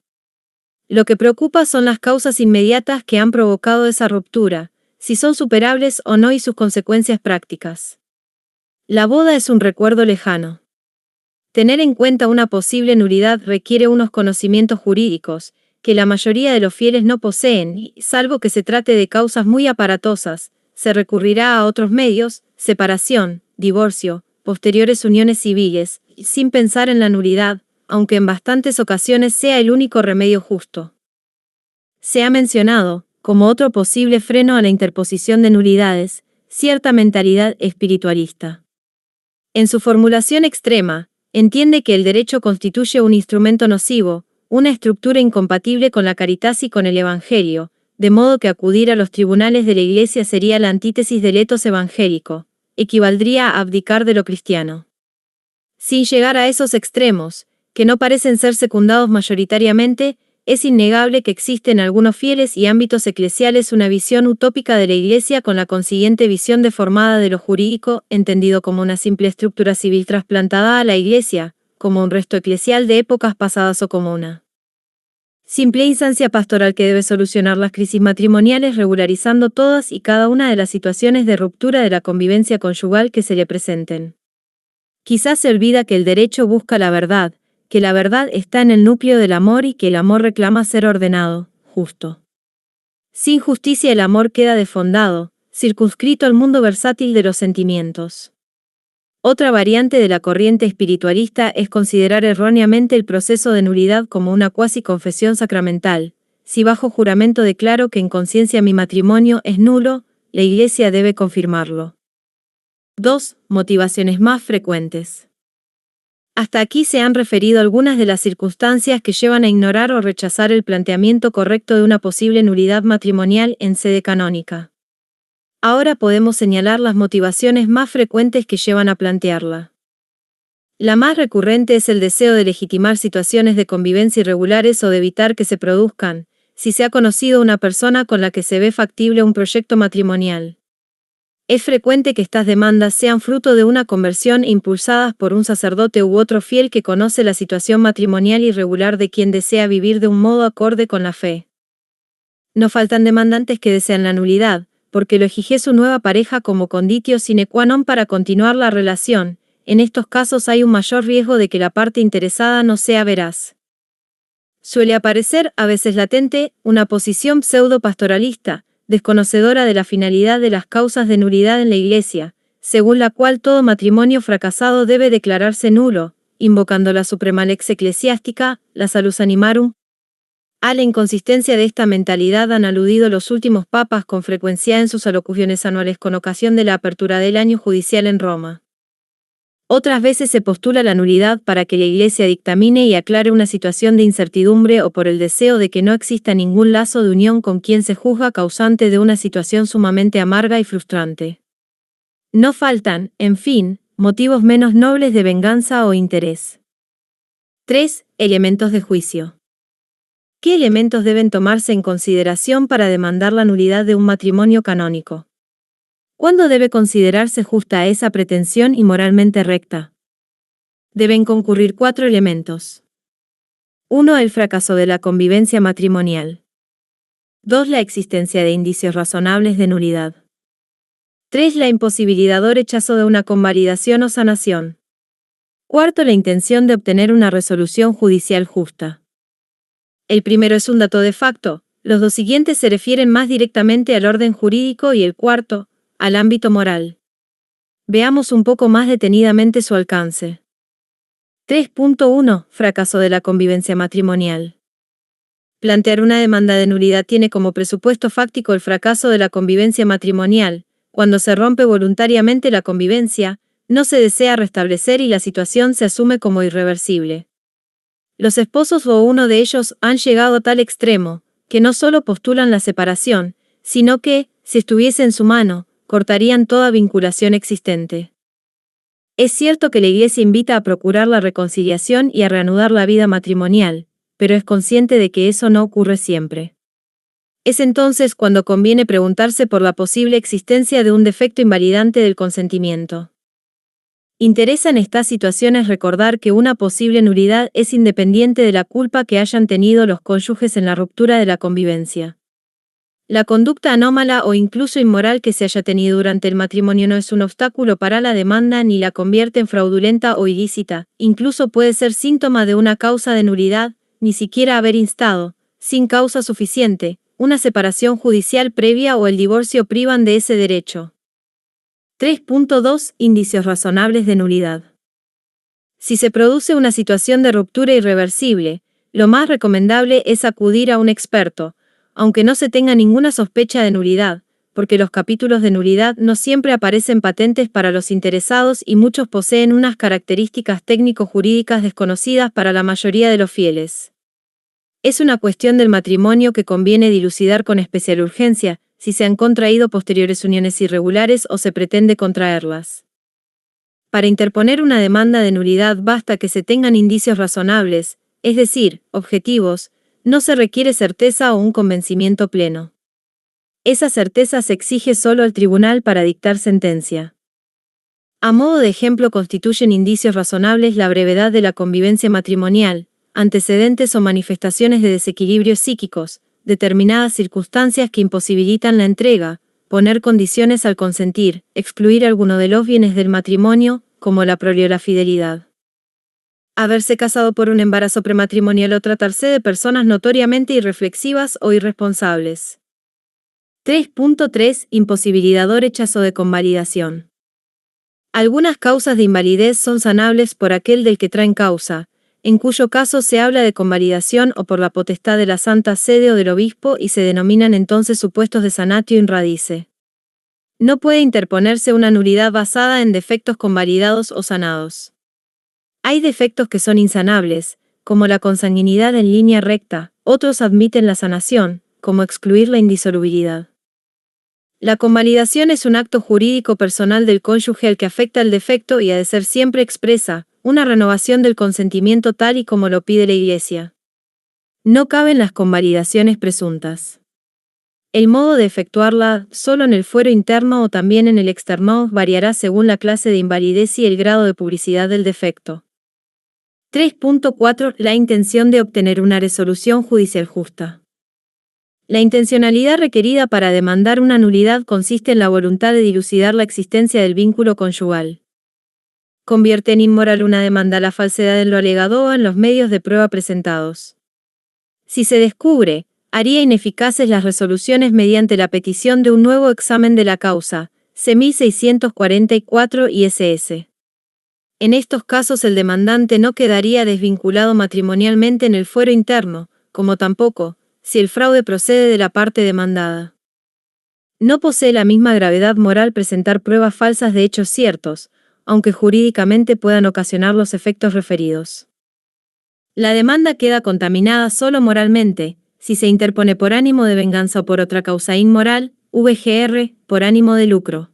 Lo que preocupa son las causas inmediatas que han provocado esa ruptura, si son superables o no y sus consecuencias prácticas. La boda es un recuerdo lejano. Tener en cuenta una posible nulidad requiere unos conocimientos jurídicos, que la mayoría de los fieles no poseen y, salvo que se trate de causas muy aparatosas, se recurrirá a otros medios, separación, divorcio, posteriores uniones civiles, sin pensar en la nulidad, aunque en bastantes ocasiones sea el único remedio justo. Se ha mencionado, como otro posible freno a la interposición de nulidades, cierta mentalidad espiritualista. En su formulación extrema, entiende que el derecho constituye un instrumento nocivo, una estructura incompatible con la caritas y con el Evangelio, de modo que acudir a los tribunales de la Iglesia sería la antítesis del etos evangélico, equivaldría a abdicar de lo cristiano. Sin llegar a esos extremos, que no parecen ser secundados mayoritariamente, es innegable que existe en algunos fieles y ámbitos eclesiales una visión utópica de la Iglesia con la consiguiente visión deformada de lo jurídico, entendido como una simple estructura civil trasplantada a la Iglesia, como un resto eclesial de épocas pasadas o como una simple instancia pastoral que debe solucionar las crisis matrimoniales regularizando todas y cada una de las situaciones de ruptura de la convivencia conyugal que se le presenten. Quizás se olvida que el derecho busca la verdad, que la verdad está en el núcleo del amor y que el amor reclama ser ordenado, justo. Sin justicia el amor queda desfondado, circunscrito al mundo versátil de los sentimientos. Otra variante de la corriente espiritualista es considerar erróneamente el proceso de nulidad como una cuasi confesión sacramental. Si bajo juramento declaro que en conciencia mi matrimonio es nulo, la Iglesia debe confirmarlo. 2. Motivaciones más frecuentes. Hasta aquí se han referido algunas de las circunstancias que llevan a ignorar o rechazar el planteamiento correcto de una posible nulidad matrimonial en sede canónica. Ahora podemos señalar las motivaciones más frecuentes que llevan a plantearla. La más recurrente es el deseo de legitimar situaciones de convivencia irregulares o de evitar que se produzcan, si se ha conocido una persona con la que se ve factible un proyecto matrimonial. Es frecuente que estas demandas sean fruto de una conversión impulsadas por un sacerdote u otro fiel que conoce la situación matrimonial irregular de quien desea vivir de un modo acorde con la fe. No faltan demandantes que desean la nulidad, porque lo exige su nueva pareja como conditio sine qua non para continuar la relación. En estos casos hay un mayor riesgo de que la parte interesada no sea veraz. Suele aparecer, a veces latente, una posición pseudo-pastoralista, desconocedora de la finalidad de las causas de nulidad en la Iglesia, según la cual todo matrimonio fracasado debe declararse nulo, invocando la suprema lex eclesiástica, la salus animarum. A la inconsistencia de esta mentalidad han aludido los últimos papas con frecuencia en sus alocuciones anuales con ocasión de la apertura del año judicial en Roma. Otras veces se postula la nulidad para que la Iglesia dictamine y aclare una situación de incertidumbre o por el deseo de que no exista ningún lazo de unión con quien se juzga causante de una situación sumamente amarga y frustrante. No faltan, en fin, motivos menos nobles de venganza o interés. 3. Elementos de juicio. ¿Qué elementos deben tomarse en consideración para demandar la nulidad de un matrimonio canónico? ¿Cuándo debe considerarse justa esa pretensión y moralmente recta? Deben concurrir 4 elementos. 1. El fracaso de la convivencia matrimonial. 2. La existencia de indicios razonables de nulidad. 3. La imposibilidad o rechazo de una convalidación o sanación. 4. La intención de obtener una resolución judicial justa. El primero es un dato de facto, los dos siguientes se refieren más directamente al orden jurídico y el cuarto, al ámbito moral. Veamos un poco más detenidamente su alcance. 3.1. Fracaso de la convivencia matrimonial. Plantear una demanda de nulidad tiene como presupuesto fáctico el fracaso de la convivencia matrimonial. Cuando se rompe voluntariamente la convivencia, no se desea restablecer y la situación se asume como irreversible. Los esposos o uno de ellos han llegado a tal extremo, que no solo postulan la separación, sino que, si estuviese en su mano, cortarían toda vinculación existente. Es cierto que la Iglesia invita a procurar la reconciliación y a reanudar la vida matrimonial, pero es consciente de que eso no ocurre siempre. Es entonces cuando conviene preguntarse por la posible existencia de un defecto invalidante del consentimiento. Interesa en estas situaciones recordar que una posible nulidad es independiente de la culpa que hayan tenido los cónyuges en la ruptura de la convivencia. La conducta anómala o incluso inmoral que se haya tenido durante el matrimonio no es un obstáculo para la demanda ni la convierte en fraudulenta o ilícita, incluso puede ser síntoma de una causa de nulidad, ni siquiera haber instado, sin causa suficiente, una separación judicial previa o el divorcio privan de ese derecho. 3.2. Indicios razonables de nulidad. Si se produce una situación de ruptura irreversible, lo más recomendable es acudir a un experto, aunque no se tenga ninguna sospecha de nulidad, porque los capítulos de nulidad no siempre aparecen patentes para los interesados y muchos poseen unas características técnico-jurídicas desconocidas para la mayoría de los fieles. Es una cuestión del matrimonio que conviene dilucidar con especial urgencia, si se han contraído posteriores uniones irregulares o se pretende contraerlas. Para interponer una demanda de nulidad basta que se tengan indicios razonables, es decir, objetivos, no se requiere certeza o un convencimiento pleno. Esa certeza se exige solo al tribunal para dictar sentencia. A modo de ejemplo constituyen indicios razonables la brevedad de la convivencia matrimonial, antecedentes o manifestaciones de desequilibrios psíquicos, determinadas circunstancias que imposibilitan la entrega, poner condiciones al consentir, excluir alguno de los bienes del matrimonio, como la prole o la fidelidad. Haberse casado por un embarazo prematrimonial o tratarse de personas notoriamente irreflexivas o irresponsables. 3.3. Imposibilidad o rechazo de convalidación. Algunas causas de invalidez son sanables por aquel del que traen causa, en cuyo caso se habla de convalidación o por la potestad de la Santa Sede o del Obispo y se denominan entonces supuestos de sanatio in radice. No puede interponerse una nulidad basada en defectos convalidados o sanados. Hay defectos que son insanables, como la consanguinidad en línea recta, otros admiten la sanación, como excluir la indisolubilidad. La convalidación es un acto jurídico personal del cónyuge al que afecta el defecto y ha de ser siempre expresa, una renovación del consentimiento tal y como lo pide la Iglesia. No caben las convalidaciones presuntas. El modo de efectuarla, solo en el fuero interno o también en el externo, variará según la clase de invalidez y el grado de publicidad del defecto. 3.4. La intención de obtener una resolución judicial justa. La intencionalidad requerida para demandar una nulidad consiste en la voluntad de dilucidar la existencia del vínculo conyugal. Convierte en inmoral una demanda la falsedad en lo alegado o en los medios de prueba presentados. Si se descubre, haría ineficaces las resoluciones mediante la petición de un nuevo examen de la causa, C. 1644 ISS. En estos casos el demandante no quedaría desvinculado matrimonialmente en el fuero interno, como tampoco, si el fraude procede de la parte demandada. No posee la misma gravedad moral presentar pruebas falsas de hechos ciertos, aunque jurídicamente puedan ocasionar los efectos referidos. La demanda queda contaminada solo moralmente, si se interpone por ánimo de venganza o por otra causa inmoral, VGR, por ánimo de lucro.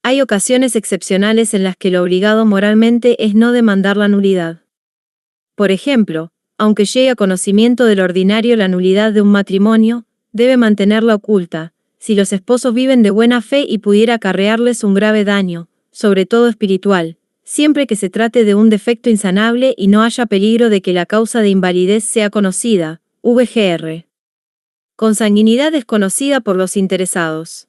Hay ocasiones excepcionales en las que lo obligado moralmente es no demandar la nulidad. Por ejemplo, aunque llegue a conocimiento del ordinario la nulidad de un matrimonio, debe mantenerla oculta, si los esposos viven de buena fe y pudiera acarrearles un grave daño, sobre todo espiritual, siempre que se trate de un defecto insanable y no haya peligro de que la causa de invalidez sea conocida, VGR. Consanguinidad desconocida por los interesados.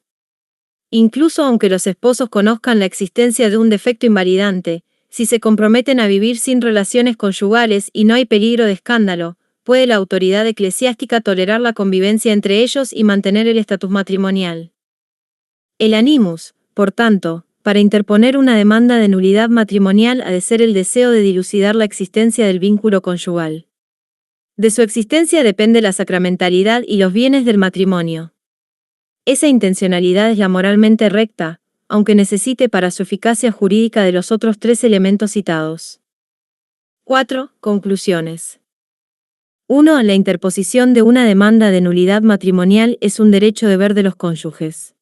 Incluso aunque los esposos conozcan la existencia de un defecto invalidante, si se comprometen a vivir sin relaciones conyugales y no hay peligro de escándalo, puede la autoridad eclesiástica tolerar la convivencia entre ellos y mantener el estatus matrimonial. El animus, por tanto, para interponer una demanda de nulidad matrimonial ha de ser el deseo de dilucidar la existencia del vínculo conyugal. De su existencia depende la sacramentalidad y los bienes del matrimonio. Esa intencionalidad es la moralmente recta, aunque necesite para su eficacia jurídica de los otros tres elementos citados. 4. Conclusiones. 1. La interposición de una demanda de nulidad matrimonial es un derecho deber de los cónyuges.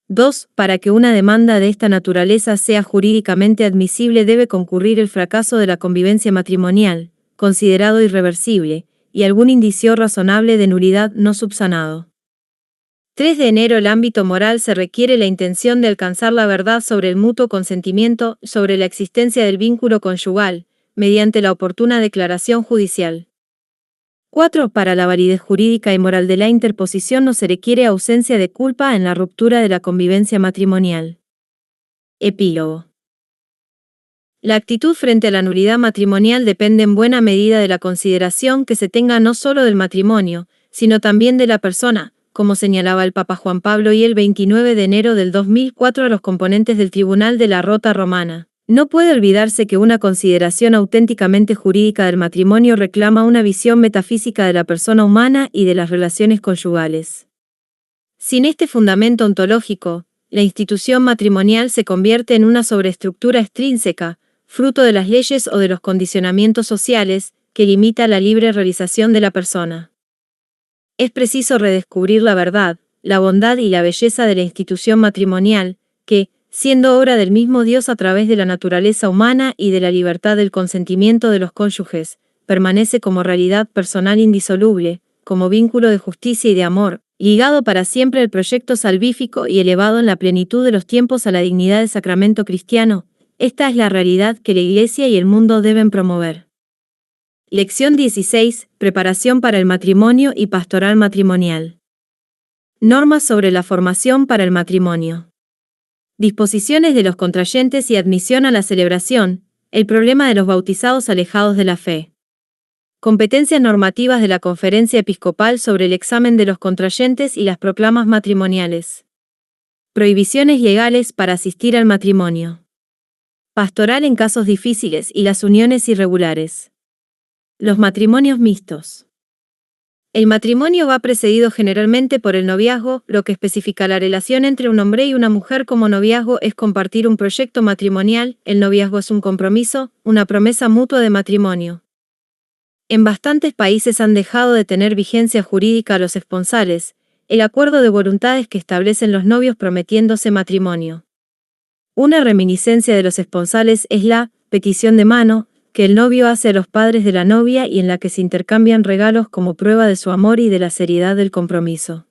2. Para que una demanda de esta naturaleza sea jurídicamente admisible debe concurrir el fracaso de la convivencia matrimonial, considerado irreversible, y algún indicio razonable de nulidad no subsanado. 3 de enero. El ámbito moral se requiere la intención de alcanzar la verdad sobre el mutuo consentimiento, sobre la existencia del vínculo conyugal, mediante la oportuna declaración judicial. 4. Para la validez jurídica y moral de la interposición no se requiere ausencia de culpa en la ruptura de la convivencia matrimonial. Epílogo. La actitud frente a la nulidad matrimonial depende en buena medida de la consideración que se tenga no solo del matrimonio, sino también de la persona, como señalaba el Papa Juan Pablo y el 29 de enero del 2004 a los componentes del Tribunal de la Rota Romana. No puede olvidarse que una consideración auténticamente jurídica del matrimonio reclama una visión metafísica de la persona humana y de las relaciones conyugales. Sin este fundamento ontológico, la institución matrimonial se convierte en una sobreestructura extrínseca, fruto de las leyes o de los condicionamientos sociales, que limita la libre realización de la persona. Es preciso redescubrir la verdad, la bondad y la belleza de la institución matrimonial, que, siendo obra del mismo Dios a través de la naturaleza humana y de la libertad del consentimiento de los cónyuges, permanece como realidad personal indisoluble, como vínculo de justicia y de amor, ligado para siempre al proyecto salvífico y elevado en la plenitud de los tiempos a la dignidad de sacramento cristiano. Esta es la realidad que la Iglesia y el mundo deben promover. Lección 16. Preparación para el matrimonio y pastoral matrimonial. Normas sobre la formación para el matrimonio. Disposiciones de los contrayentes y admisión a la celebración, el problema de los bautizados alejados de la fe. Competencias normativas de la Conferencia Episcopal sobre el examen de los contrayentes y las proclamas matrimoniales. Prohibiciones legales para asistir al matrimonio. Pastoral en casos difíciles y las uniones irregulares. Los matrimonios mixtos. El matrimonio va precedido generalmente por el noviazgo. Lo que especifica la relación entre un hombre y una mujer como noviazgo es compartir un proyecto matrimonial. El noviazgo es un compromiso, una promesa mutua de matrimonio. En bastantes países han dejado de tener vigencia jurídica los esponsales, el acuerdo de voluntades que establecen los novios prometiéndose matrimonio. Una reminiscencia de los esponsales es la petición de mano, que el novio hace a los padres de la novia y en la que se intercambian regalos como prueba de su amor y de la seriedad del compromiso.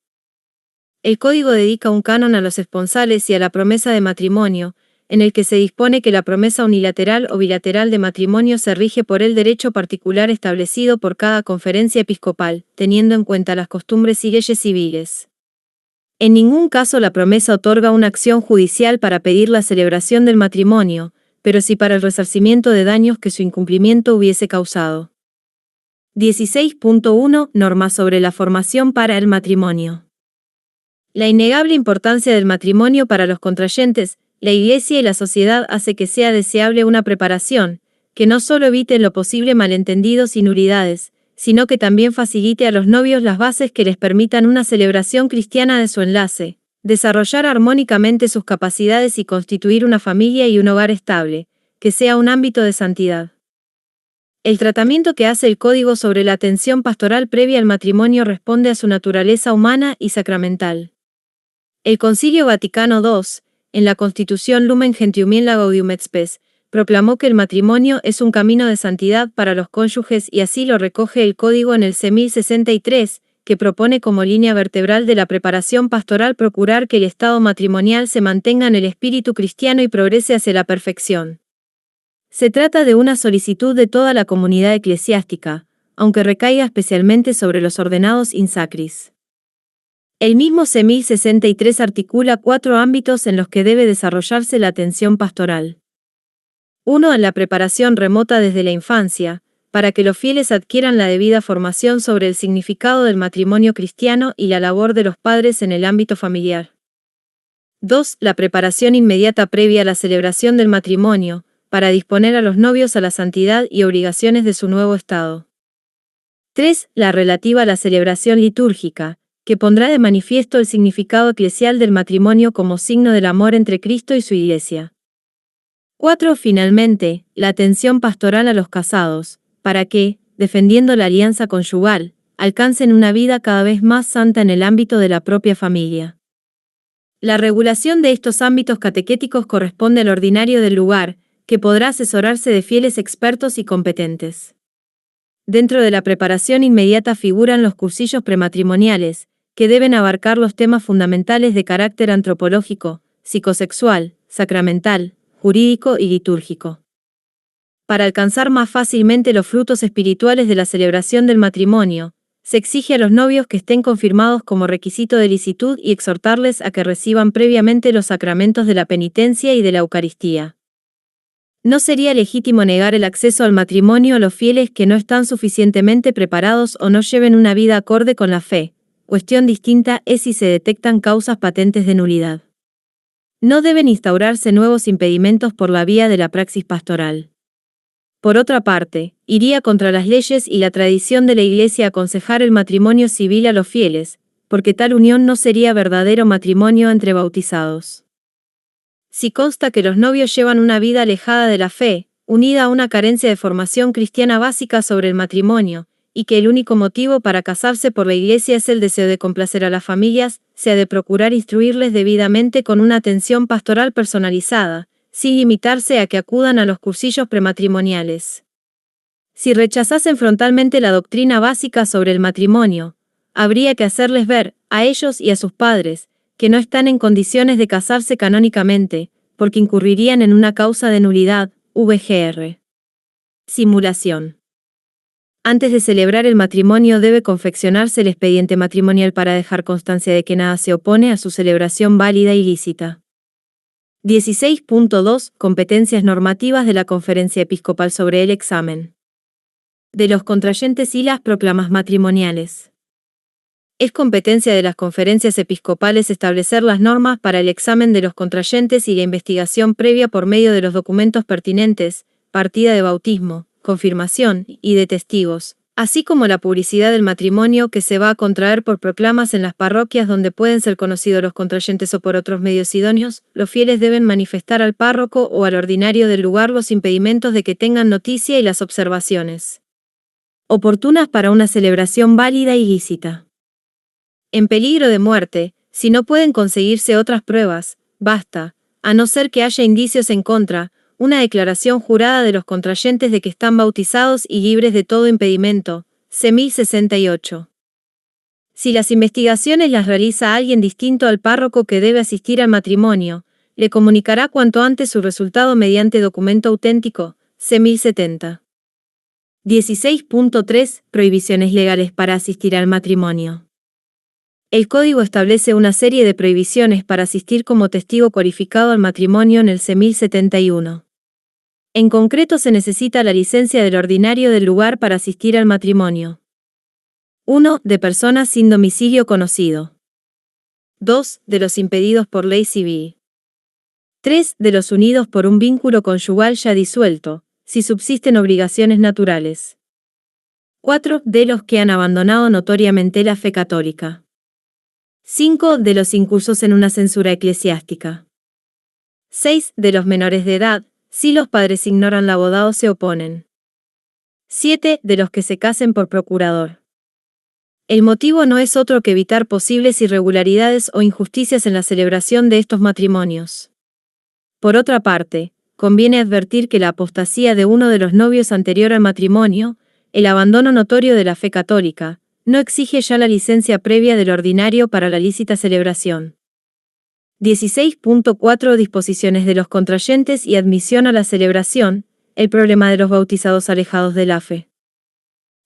El código dedica un canon a los esponsales y a la promesa de matrimonio, en el que se dispone que la promesa unilateral o bilateral de matrimonio se rige por el derecho particular establecido por cada conferencia episcopal, teniendo en cuenta las costumbres y leyes civiles. En ningún caso la promesa otorga una acción judicial para pedir la celebración del matrimonio, pero sí para el resarcimiento de daños que su incumplimiento hubiese causado. 16.1 Normas sobre la formación para el matrimonio. La innegable importancia del matrimonio para los contrayentes, la Iglesia y la sociedad hace que sea deseable una preparación, que no solo evite en lo posible malentendidos y nulidades, sino que también facilite a los novios las bases que les permitan una celebración cristiana de su enlace, desarrollar armónicamente sus capacidades y constituir una familia y un hogar estable, que sea un ámbito de santidad. El tratamiento que hace el Código sobre la atención pastoral previa al matrimonio responde a su naturaleza humana y sacramental. El Concilio Vaticano II, en la Constitución Lumen Gentium in Gaudium et Spes, proclamó que el matrimonio es un camino de santidad para los cónyuges y así lo recoge el Código en el C. 1063, que propone como línea vertebral de la preparación pastoral procurar que el estado matrimonial se mantenga en el espíritu cristiano y progrese hacia la perfección. Se trata de una solicitud de toda la comunidad eclesiástica, aunque recaiga especialmente sobre los ordenados in sacris. El mismo C. 1063 articula 4 ámbitos en los que debe desarrollarse la atención pastoral. 1. En la preparación remota desde la infancia, para que los fieles adquieran la debida formación sobre el significado del matrimonio cristiano y la labor de los padres en el ámbito familiar. 2. La preparación inmediata previa a la celebración del matrimonio, para disponer a los novios a la santidad y obligaciones de su nuevo estado. 3. La relativa a la celebración litúrgica, que pondrá de manifiesto el significado eclesial del matrimonio como signo del amor entre Cristo y su Iglesia. 4. Finalmente, la atención pastoral a los casados, para que, defendiendo la alianza conyugal, alcancen una vida cada vez más santa en el ámbito de la propia familia. La regulación de estos ámbitos catequéticos corresponde al ordinario del lugar, que podrá asesorarse de fieles expertos y competentes. Dentro de la preparación inmediata figuran los cursillos prematrimoniales, que deben abarcar los temas fundamentales de carácter antropológico, psicosexual, sacramental, jurídico y litúrgico. Para alcanzar más fácilmente los frutos espirituales de la celebración del matrimonio, se exige a los novios que estén confirmados como requisito de licitud y exhortarles a que reciban previamente los sacramentos de la penitencia y de la Eucaristía. No sería legítimo negar el acceso al matrimonio a los fieles que no están suficientemente preparados o no lleven una vida acorde con la fe. Cuestión distinta es si se detectan causas patentes de nulidad. No deben instaurarse nuevos impedimentos por la vía de la praxis pastoral. Por otra parte, iría contra las leyes y la tradición de la Iglesia aconsejar el matrimonio civil a los fieles, porque tal unión no sería verdadero matrimonio entre bautizados. Si consta que los novios llevan una vida alejada de la fe, unida a una carencia de formación cristiana básica sobre el matrimonio, y que el único motivo para casarse por la Iglesia es el deseo de complacer a las familias, se ha de procurar instruirles debidamente con una atención pastoral personalizada, sin limitarse a que acudan a los cursillos prematrimoniales. Si rechazasen frontalmente la doctrina básica sobre el matrimonio, habría que hacerles ver, a ellos y a sus padres, que no están en condiciones de casarse canónicamente, porque incurrirían en una causa de nulidad, VGR. Simulación. Antes de celebrar el matrimonio debe confeccionarse el expediente matrimonial para dejar constancia de que nada se opone a su celebración válida y lícita. 16.2 Competencias normativas de la Conferencia Episcopal sobre el examen de los contrayentes y las proclamas matrimoniales. Es competencia de las conferencias episcopales establecer las normas para el examen de los contrayentes y la investigación previa por medio de los documentos pertinentes, partida de bautismo, confirmación y de testigos, así como la publicidad del matrimonio que se va a contraer por proclamas en las parroquias donde pueden ser conocidos los contrayentes o por otros medios idóneos. Los fieles deben manifestar al párroco o al ordinario del lugar los impedimentos de que tengan noticia y las observaciones oportunas para una celebración válida y lícita. En peligro de muerte, si no pueden conseguirse otras pruebas, basta, a no ser que haya indicios en contra, una declaración jurada de los contrayentes de que están bautizados y libres de todo impedimento, C. 1068. Si las investigaciones las realiza alguien distinto al párroco que debe asistir al matrimonio, le comunicará cuanto antes su resultado mediante documento auténtico, C. 1070. 16.3. Prohibiciones legales para asistir al matrimonio. El Código establece una serie de prohibiciones para asistir como testigo cualificado al matrimonio en el C. 1071. En concreto se necesita la licencia del ordinario del lugar para asistir al matrimonio. 1. De personas sin domicilio conocido. 2. De los impedidos por ley civil. 3. De los unidos por un vínculo conyugal ya disuelto, si subsisten obligaciones naturales. 4. De los que han abandonado notoriamente la fe católica. 5. De los incursos en una censura eclesiástica. 6. De los menores de edad, si los padres ignoran la boda o se oponen. 7. De los que se casen por procurador. El motivo no es otro que evitar posibles irregularidades o injusticias en la celebración de estos matrimonios. Por otra parte, conviene advertir que la apostasía de uno de los novios anterior al matrimonio, el abandono notorio de la fe católica, no exige ya la licencia previa del ordinario para la lícita celebración. 16.4. Disposiciones de los contrayentes y admisión a la celebración, el problema de los bautizados alejados de la fe.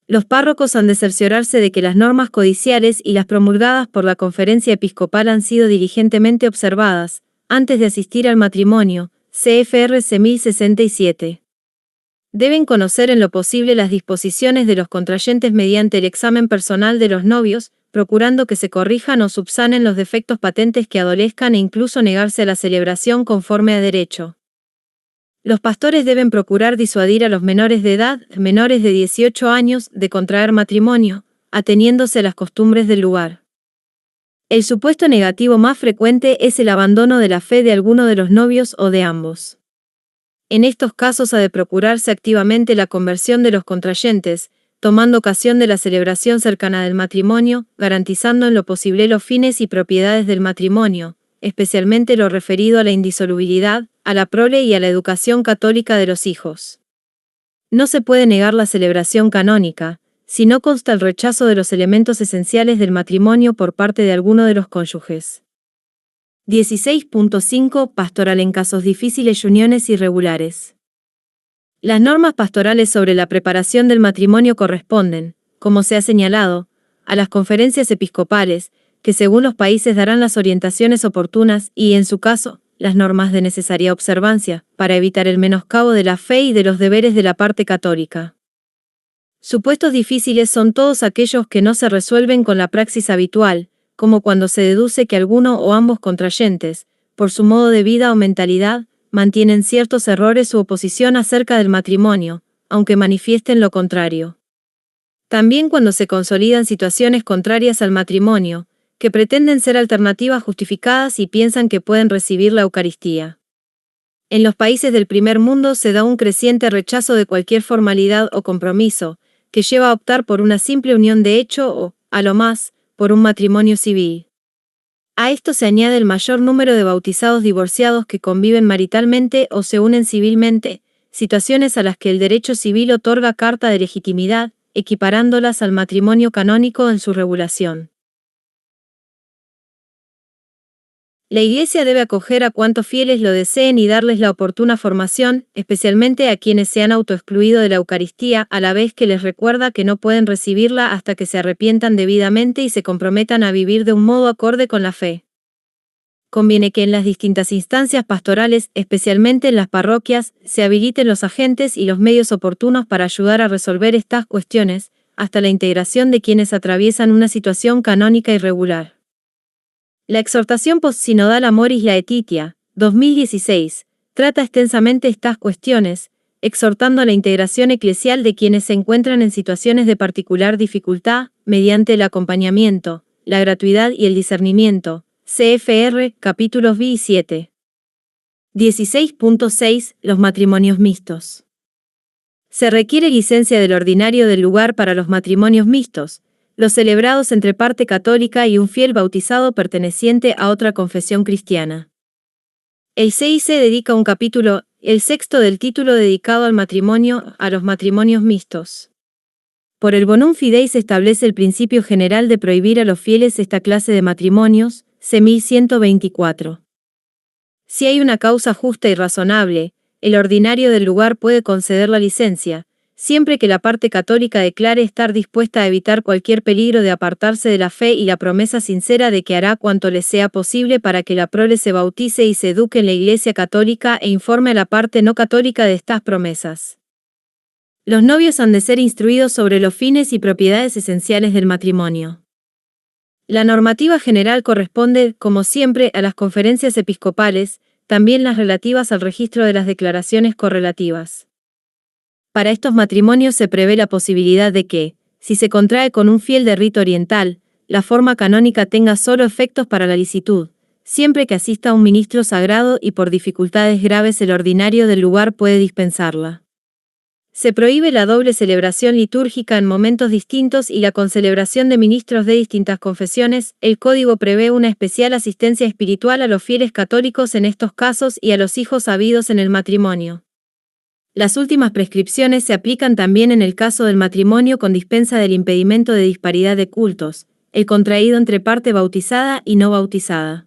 Los párrocos han de cerciorarse de que las normas codiciales y las promulgadas por la Conferencia Episcopal han sido diligentemente observadas, antes de asistir al matrimonio, CFR C. 1067. Deben conocer en lo posible las disposiciones de los contrayentes mediante el examen personal de los novios, procurando que se corrijan o subsanen los defectos patentes que adolezcan e incluso negarse a la celebración conforme a derecho. Los pastores deben procurar disuadir a los menores de edad, menores de 18 años, de contraer matrimonio, ateniéndose a las costumbres del lugar. El supuesto negativo más frecuente es el abandono de la fe de alguno de los novios o de ambos. En estos casos ha de procurarse activamente la conversión de los contrayentes, tomando ocasión de la celebración cercana del matrimonio, garantizando en lo posible los fines y propiedades del matrimonio, especialmente lo referido a la indisolubilidad, a la prole y a la educación católica de los hijos. No se puede negar la celebración canónica, si no consta el rechazo de los elementos esenciales del matrimonio por parte de alguno de los cónyuges. 16.5. Pastoral en casos difíciles y uniones irregulares. Las normas pastorales sobre la preparación del matrimonio corresponden, como se ha señalado, a las conferencias episcopales, que según los países darán las orientaciones oportunas y, en su caso, las normas de necesaria observancia, para evitar el menoscabo de la fe y de los deberes de la parte católica. Supuestos difíciles son todos aquellos que no se resuelven con la praxis habitual, como cuando se deduce que alguno o ambos contrayentes, por su modo de vida o mentalidad, mantienen ciertos errores u oposición acerca del matrimonio, aunque manifiesten lo contrario. También cuando se consolidan situaciones contrarias al matrimonio, que pretenden ser alternativas justificadas y piensan que pueden recibir la Eucaristía. En los países del primer mundo se da un creciente rechazo de cualquier formalidad o compromiso, que lleva a optar por una simple unión de hecho o, a lo más, por un matrimonio civil. A esto se añade el mayor número de bautizados divorciados que conviven maritalmente o se unen civilmente, situaciones a las que el derecho civil otorga carta de legitimidad, equiparándolas al matrimonio canónico en su regulación. La Iglesia debe acoger a cuantos fieles lo deseen y darles la oportuna formación, especialmente a quienes se han autoexcluido de la Eucaristía, a la vez que les recuerda que no pueden recibirla hasta que se arrepientan debidamente y se comprometan a vivir de un modo acorde con la fe. Conviene que en las distintas instancias pastorales, especialmente en las parroquias, se habiliten los agentes y los medios oportunos para ayudar a resolver estas cuestiones, hasta la integración de quienes atraviesan una situación canónica irregular. La exhortación postsinodal Amoris Laetitia, 2016, trata extensamente estas cuestiones, exhortando a la integración eclesial de quienes se encuentran en situaciones de particular dificultad, mediante el acompañamiento, la gratuidad y el discernimiento, CFR, capítulos B y 7. 16.6. Los matrimonios mixtos. Se requiere licencia del ordinario del lugar para los matrimonios mixtos, los celebrados entre parte católica y un fiel bautizado perteneciente a otra confesión cristiana. El CIC dedica un capítulo el sexto del título dedicado al matrimonio, a los matrimonios mixtos. Por el bonum fidei se establece el principio general de prohibir a los fieles esta clase de matrimonios, c. 1124. Si hay una causa justa y razonable, el ordinario del lugar puede conceder la licencia, siempre que la parte católica declare estar dispuesta a evitar cualquier peligro de apartarse de la fe y la promesa sincera de que hará cuanto le sea posible para que la prole se bautice y se eduque en la Iglesia católica e informe a la parte no católica de estas promesas. Los novios han de ser instruidos sobre los fines y propiedades esenciales del matrimonio. La normativa general corresponde, como siempre, a las conferencias episcopales, también las relativas al registro de las declaraciones correlativas. Para estos matrimonios se prevé la posibilidad de que, si se contrae con un fiel de rito oriental, la forma canónica tenga solo efectos para la licitud, siempre que asista un ministro sagrado y por dificultades graves el ordinario del lugar puede dispensarla. Se prohíbe la doble celebración litúrgica en momentos distintos y la concelebración de ministros de distintas confesiones. El código prevé una especial asistencia espiritual a los fieles católicos en estos casos y a los hijos habidos en el matrimonio. Las últimas prescripciones se aplican también en el caso del matrimonio con dispensa del impedimento de disparidad de cultos, el contraído entre parte bautizada y no bautizada.